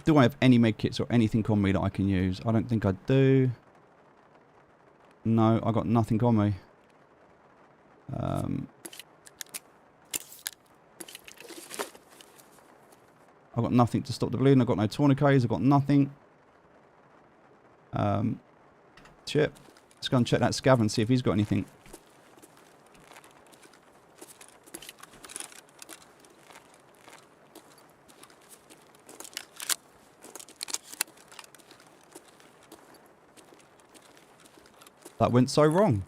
Do I have any medkits or anything on me that I can use? I don't think I do. No, I got nothing on me. I've got nothing to stop the bleeding. I've got no tourniquets. I've got nothing. Shit. Let's go and check that scav and see if he's got anything. That went so wrong.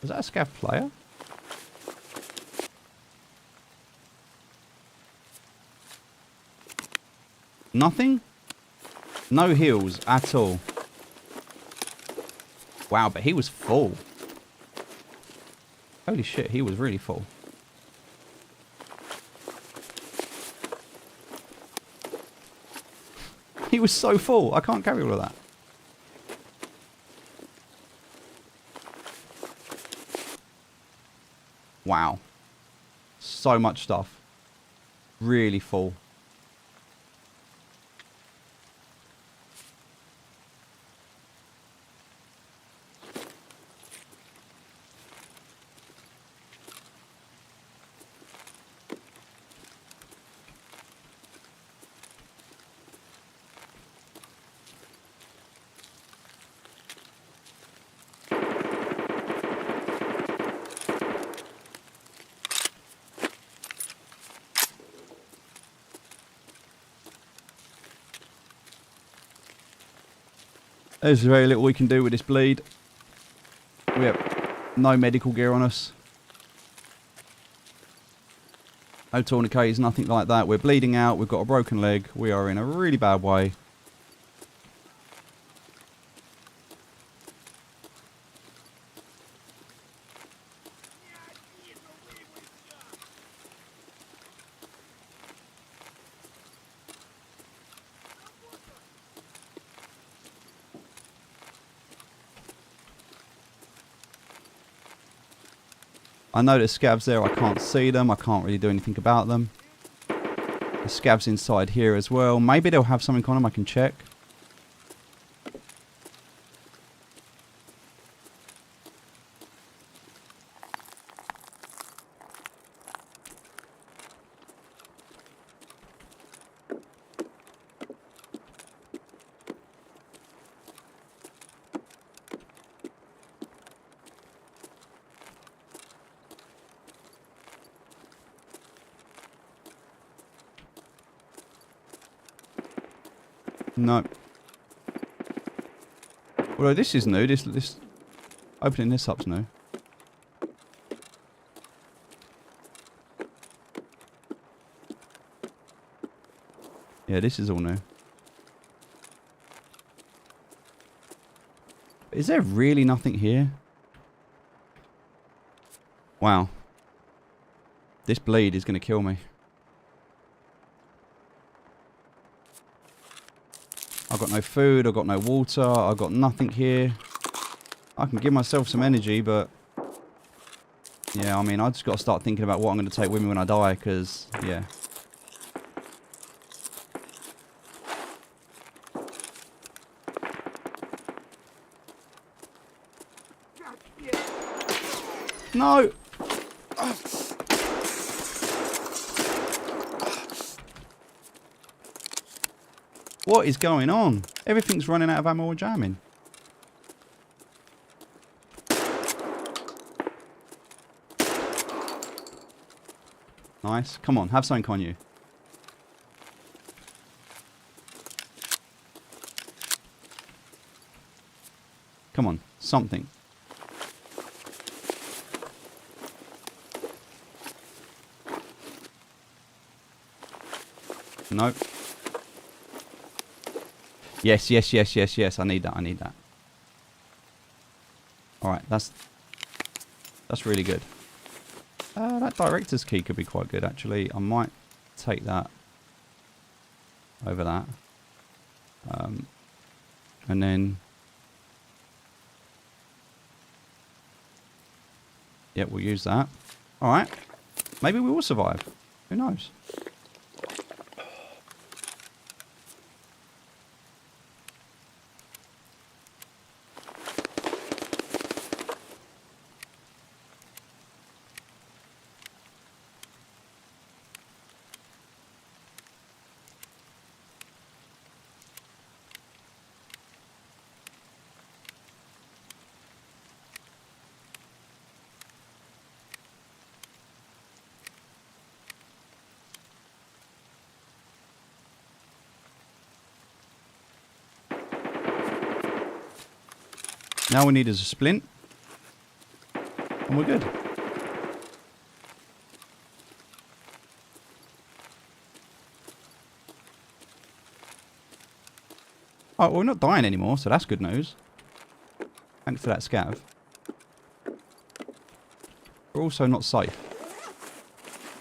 Was that a scav player? Nothing? No heals at all. Wow, but he was full. Holy shit, he was really full. He was so full. I can't carry all of that. Wow. So much stuff. Really full. There's very little we can do with this bleed. We have no medical gear on us. No tourniquets, nothing like that. We're bleeding out. We've got a broken leg. We are in a really bad way. I know there's scavs there. I can't see them. I can't really do anything about them. The scavs inside here as well. Maybe they'll have something on them I can check. No. Although this is new. This opening this up's new. Yeah, this is all new. Is there really nothing here? Wow. This bleed is going to kill me. I've got no food, I've got no water, I've got nothing here. I can give myself some energy, but... yeah, I mean, I just got to start thinking about what I'm going to take with me when I die, because, yeah. No! What is going on? Everything's running out of ammo or jamming. Nice. Come on, have something on you. Come on, something. Nope. Yes, yes, yes, yes, yes. I need that. I need that. Alright, that's really good. That director's key could be quite good, actually. I might take that over that. And then... yeah, we'll use that. Alright. Maybe we will survive. Who knows? Now we need is a splint. And we're good. Oh, well, we're not dying anymore, so that's good news. Thanks for that scav. We're also not safe.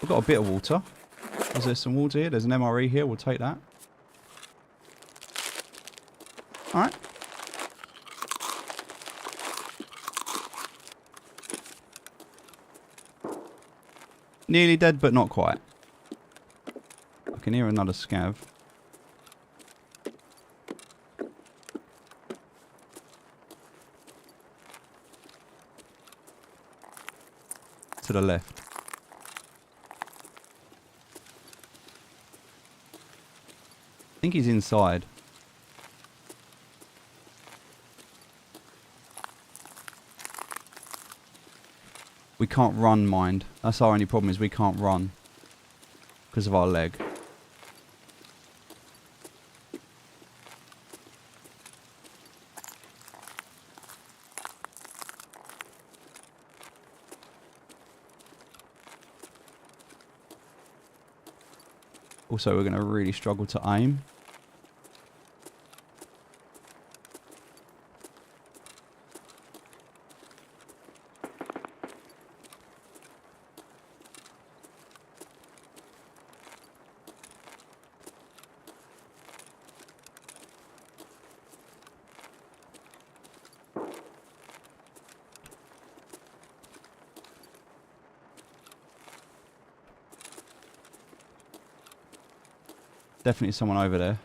We've got a bit of water. Is there some water here? There's an MRE here. We'll take that. Alright. Nearly dead, but not quite. I can hear another scav. To the left. I think he's inside. We can't run, mind. That's our only problem, is we can't run. Because of our leg. Also, we're going to really struggle to aim. Definitely someone over there.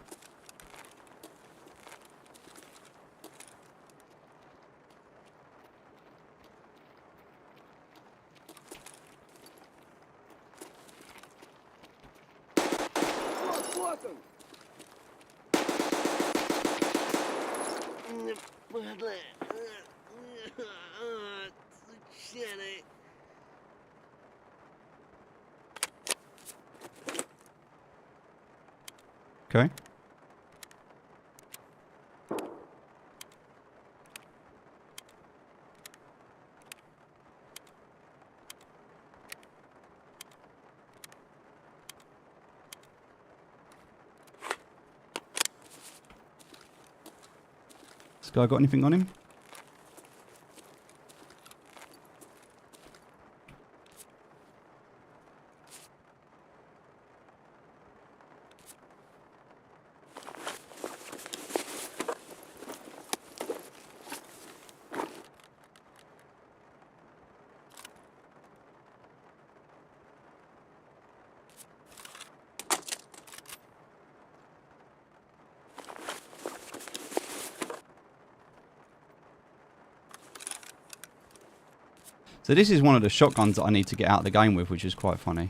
Okay. This guy got anything on him? So this is one of the shotguns that I need to get out of the game with, which is quite funny.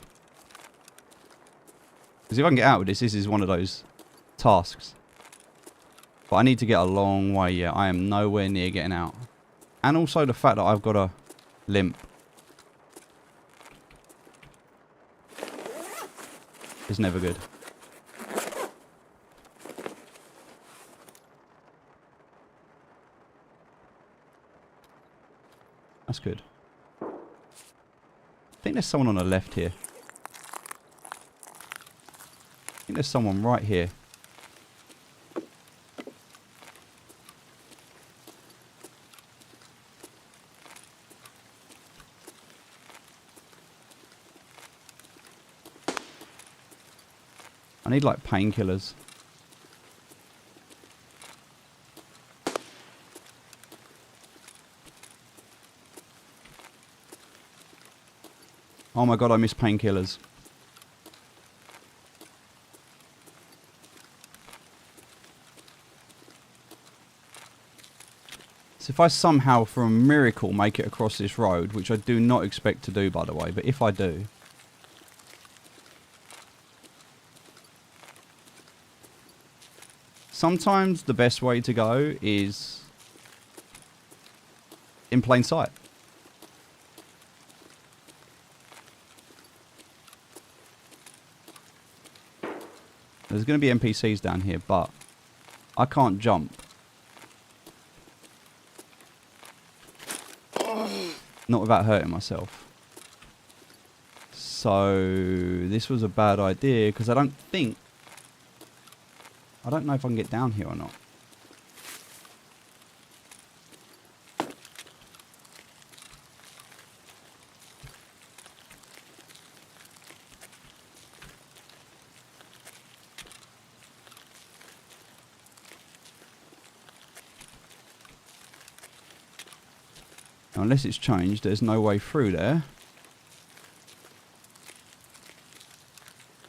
Because if I can get out with this, this is one of those tasks. But I need to get a long way yet. I am nowhere near getting out. And also the fact that I've got a limp is never good. That's good. I think there's someone on the left here. I think there's someone right here. I need like painkillers. Oh my god, I miss painkillers. So if I somehow, for a miracle, make it across this road, which I do not expect to do, by the way, but if I do, sometimes the best way to go is in plain sight. There's going to be NPCs down here, but I can't jump. Not without hurting myself. So this was a bad idea, because I don't know if I can get down here or not. Now, unless it's changed, there's no way through there.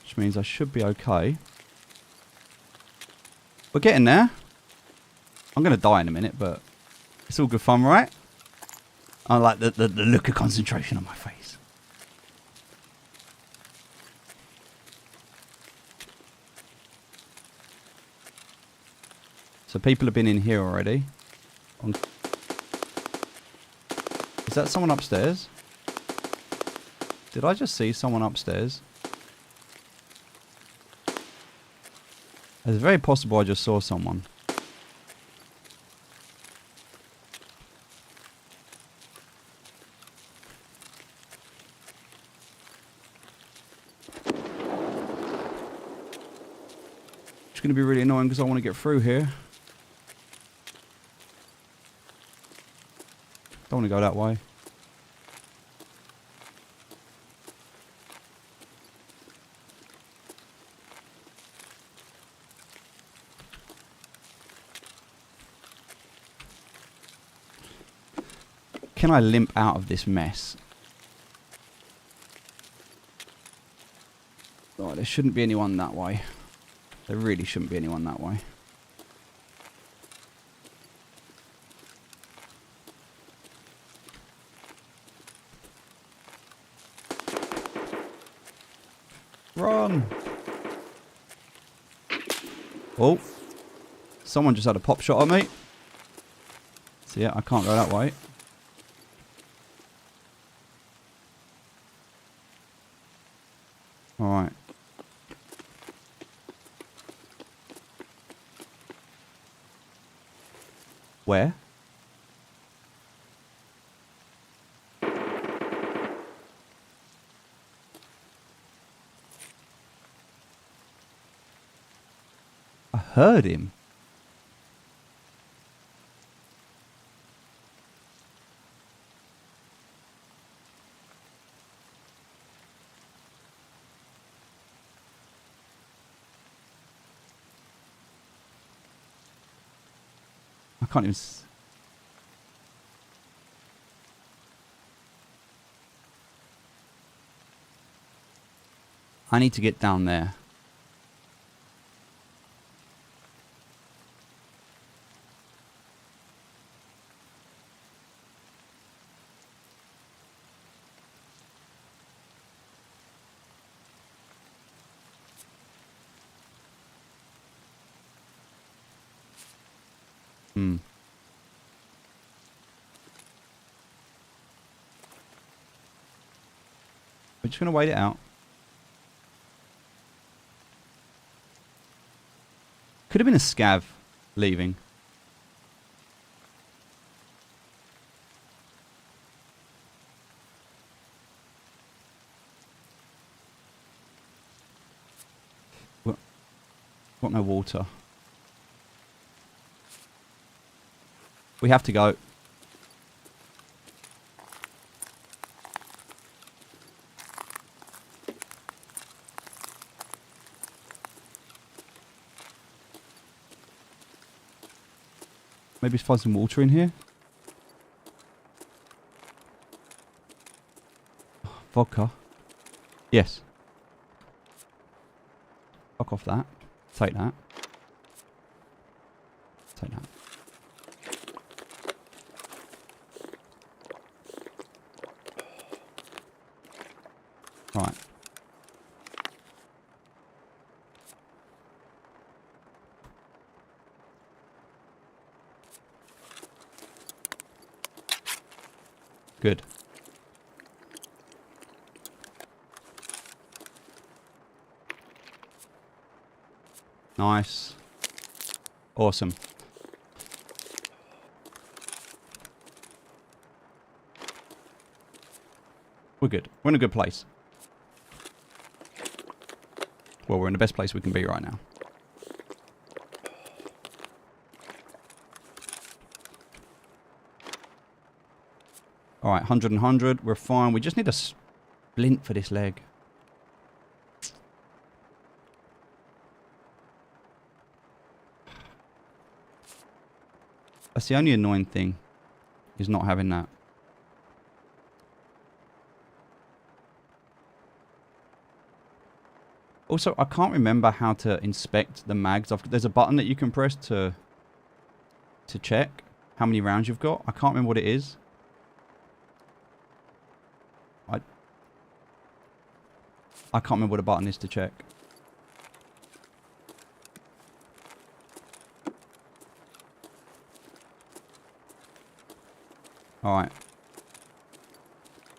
Which means I should be okay. We're getting there. I'm going to die in a minute, but it's all good fun, right? I like the look of concentration on my face. So people have been in here already. Is that someone upstairs? Did I just see someone upstairs? It's very possible I just saw someone. It's going to be really annoying because I want to get through here. Don't want to go that way. Can I limp out of this mess? Oh, there shouldn't be anyone that way. There really shouldn't be anyone that way. Run! Oh. Someone just had a pop shot at me. So yeah, I can't go that way. Alright. Where? I heard him. I can't even... I need to get down there. Hmm. We're just going to wait it out. Could have been a scav leaving. Got no water. We have to go. Maybe find some water in here. Vodka. Yes. Fuck off that. Take that. Take that. Right. Good. Nice. Awesome. We're good. We're in a good place. Well, we're in the best place we can be right now. Alright, 100 and 100. We're fine. We just need a splint for this leg. That's the only annoying thing, is not having that. Also, I can't remember how to inspect the mags. There's a button that you can press to check how many rounds you've got. I can't remember what it is. I can't remember what a button is to check. Alright.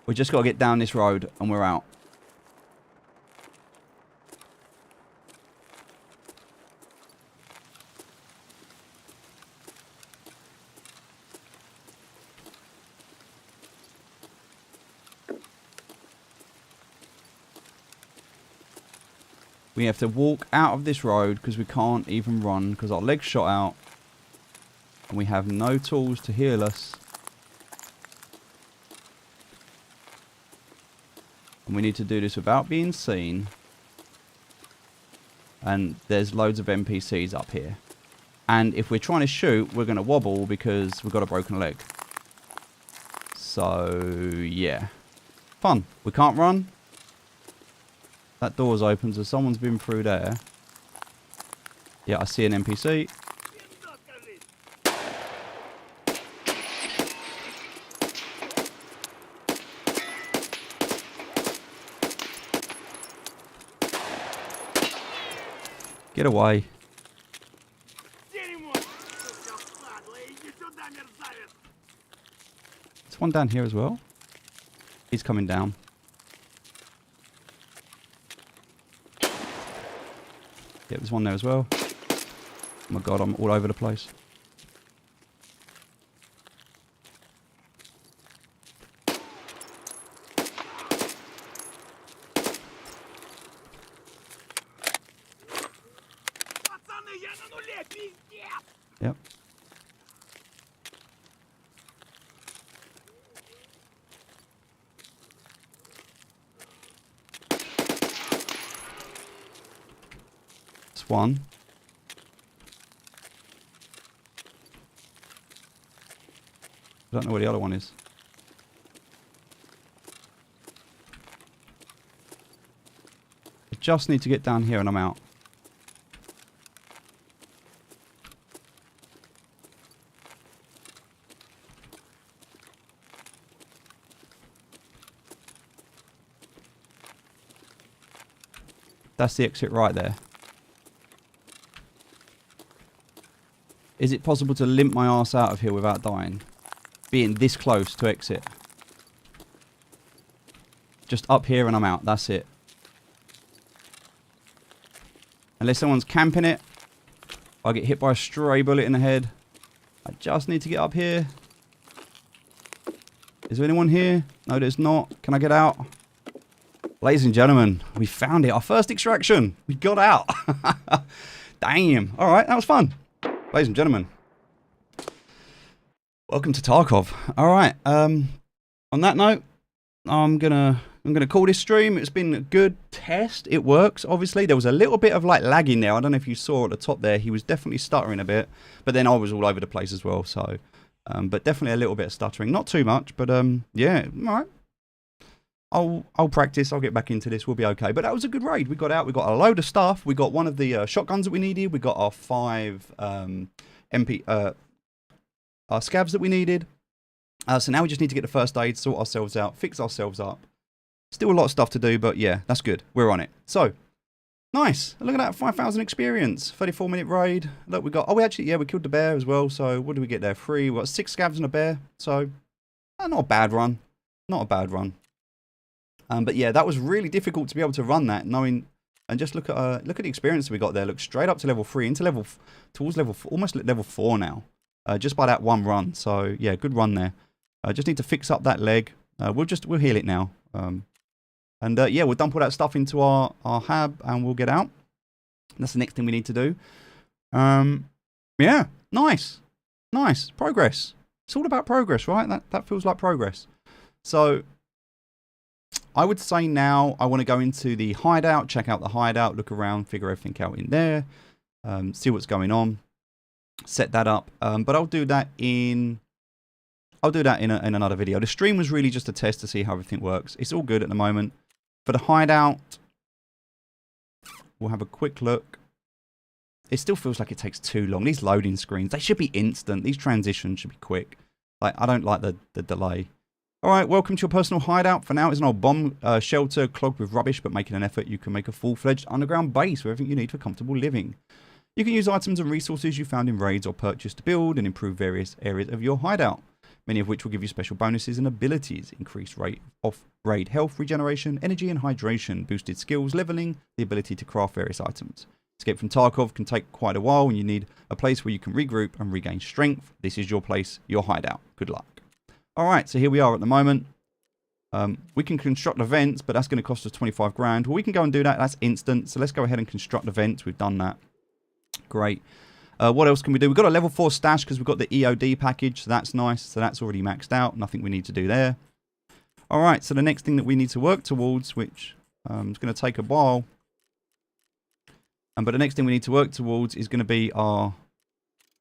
We just got to get down this road and we're out. We have to walk out of this road because we can't even run because our legs shot out. And we have no tools to heal us. And we need to do this without being seen. And there's loads of NPCs up here. And if we're trying to shoot, we're going to wobble because we've got a broken leg. So, yeah. Fun. We can't run. That door's open, so someone's been through there. Yeah, I see an NPC. Get away. There's one down here as well. He's coming down. Yeah, there's one there as well. Oh my god, I'm all over the place. Yep. It's one. I don't know where the other one is. I just need to get down here and I'm out. That's the exit right there. Is it possible to limp my ass out of here without dying? Being this close to exit. Just up here and I'm out. That's it. Unless someone's camping it. I get hit by a stray bullet in the head. I just need to get up here. Is there anyone here? No, there's not. Can I get out? Ladies and gentlemen, we found it. Our first extraction. We got out. Damn. All right, that was fun. Ladies and gentlemen, welcome to Tarkov. All right. On that note, I'm gonna call this stream. It's been a good test. It works. Obviously, there was a little bit of like lagging there. I don't know if you saw at the top there. He was definitely stuttering a bit, but then I was all over the place as well. So, but definitely a little bit of stuttering. Not too much, but yeah. All right. I'll practice. I'll get back into this. We'll be okay. But that was a good raid. We got out. We got a load of stuff. We got one of the shotguns that we needed. We got our 5 our scavs that we needed. So now we just need to get the first aid, sort ourselves out, fix ourselves up. Still a lot of stuff to do, but yeah, that's good. We're on it. So, nice. Look at that, 5,000 experience. 34-minute raid. Look, we got... Oh, we killed the bear as well. So, what did we get there? 3. We got 6 scavs and a bear. So, not a bad run. Not a bad run. But yeah, that was really difficult to be able to run that, knowing, and just look at the experience we got there. Look straight up to level 3, into almost level 4 now, just by that one run. So yeah, good run there. Just need to fix up that leg. We'll heal it now. Yeah, we'll dump all that stuff into our hab and we'll get out. That's the next thing we need to do. Yeah, nice progress. It's all about progress, right? That feels like progress. So. I would say now I want to go into the hideout, check out the hideout, look around, figure everything out in there, see what's going on, set that up. But I'll do that in another video. The stream was really just a test to see how everything works. It's all good at the moment. For the hideout, we'll have a quick look. It still feels like it takes too long. These loading screens, they should be instant. These transitions should be quick. Like, I don't like the delay. Alright, welcome to your personal hideout. For now, it's an old bomb shelter clogged with rubbish, but making an effort, you can make a full-fledged underground base with everything you need for comfortable living. You can use items and resources you found in raids or purchase to build and improve various areas of your hideout, many of which will give you special bonuses and abilities, increased rate of raid health, regeneration, energy and hydration, boosted skills, leveling, the ability to craft various items. Escape from Tarkov can take quite a while, and you need a place where you can regroup and regain strength. This is your place, your hideout. Good luck. Alright, so here we are at the moment. We can construct events, but that's going to cost us 25 grand. Well, we can go and do that. That's instant. So let's go ahead and construct events. We've done that. Great. What else can we do? We've got a level 4 stash because we've got the EOD package. So that's nice. So that's already maxed out. Nothing we need to do there. All right. So the next thing that we need to work towards, which is going to take a while. But the next thing we need to work towards is going to be our...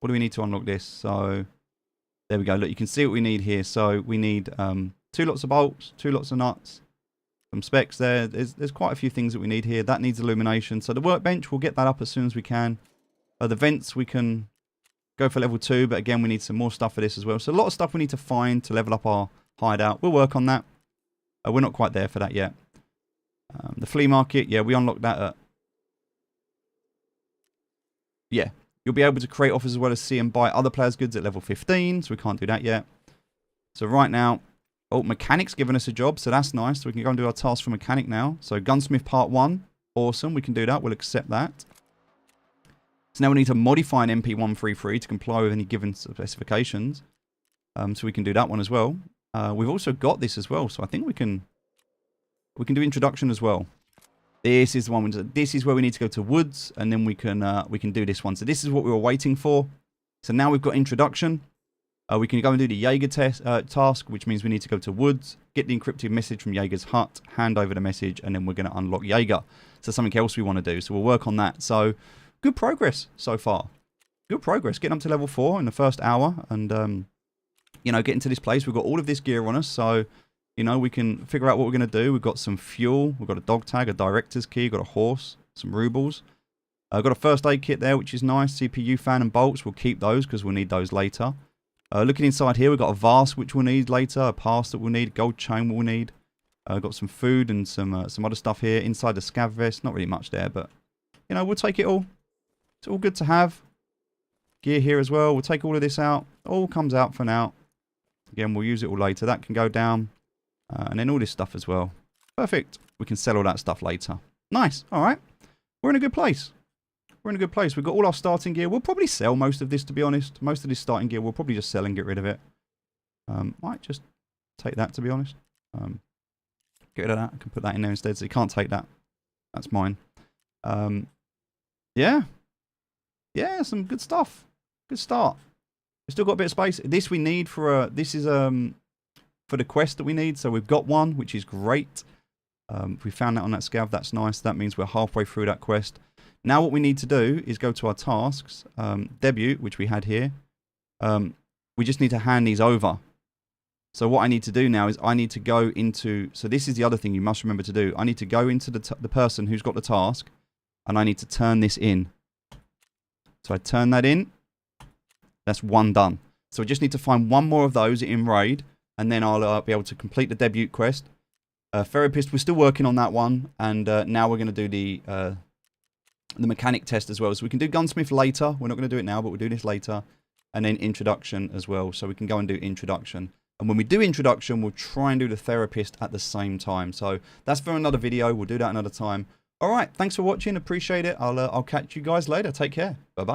What do we need to unlock this? So there we go. Look, you can see what we need here. So we need 2 lots of bolts, 2 lots of nuts, some specs there. There's quite a few things that we need here. That needs illumination. So the workbench, we'll get that up as soon as we can. The vents, we can go for level 2, but again, we need some more stuff for this as well. So a lot of stuff we need to find to level up our hideout. We'll work on that. We're not quite there for that yet. The flea market, yeah, we unlocked that at... Yeah, you'll be able to create offers as well as see and buy other players' goods at level 15, so we can't do that yet. So right now, oh, mechanic's given us a job, so that's nice. So we can go and do our task for mechanic now. So gunsmith part 1, awesome, we can do that, we'll accept that. So now we need to modify an MP133 to comply with any given specifications. So we can do that one as well. We've also got this as well, so I think we can do introduction as well. This is the one. This is where we need to go to woods, and then we can do this one. So this is what we were waiting for. So now we've got introduction. We can go and do the Jaeger task, which means we need to go to woods, get the encrypted message from Jaeger's hut, hand over the message, and then we're going to unlock Jaeger. So something else we want to do. So we'll work on that. So good progress so far. Good progress. Getting up to level 4 in the first hour, and you know, getting to this place. We've got all of this gear on us, so you know, we can figure out what we're going to do. We've got some fuel. We've got a dog tag, a director's key. We've got a horse, some rubles. I've got a first aid kit there, which is nice. CPU fan and bolts. We'll keep those because we'll need those later. Looking inside here, we've got a vase, which we'll need later. A pass that we'll need. Gold chain we'll need. Got some food and some other stuff here. Inside the scav vest. Not really much there, but, you know, we'll take it all. It's all good to have. Gear here as well. We'll take all of this out. All comes out for now. Again, we'll use it all later. That can go down. And then all this stuff as well. Perfect. We can sell all that stuff later. Nice. All right. We're in a good place. We're in a good place. We've got all our starting gear. We'll probably sell most of this, to be honest. Most of this starting gear, we'll probably just sell and get rid of it. Might just take that, to be honest. Get rid of that. I can put that in there instead. So you can't take that. That's mine. Yeah. Yeah, some good stuff. Good start. We've still got a bit of space. This we need for this is for the quest that we need. So we've got one, which is great. If we found that on that scav, that's nice. That means we're halfway through that quest. Now what we need to do is go to our tasks. Debut, which we had here. We just need to hand these over. So what I need to do now is I need to go into... So this is the other thing you must remember to do. I need to go into the person who's got the task. And I need to turn this in. So I turn that in. That's one done. So we just need to find one more of those in raid. And then I'll be able to complete the debut quest. Therapist, we're still working on that one. And now we're going to do the mechanic test as well. So we can do gunsmith later. We're not going to do it now, but we'll do this later. And then introduction as well. So we can go and do introduction. And when we do introduction, we'll try and do the therapist at the same time. So that's for another video. We'll do that another time. All right. Thanks for watching. Appreciate it. I'll catch you guys later. Take care. Bye-bye.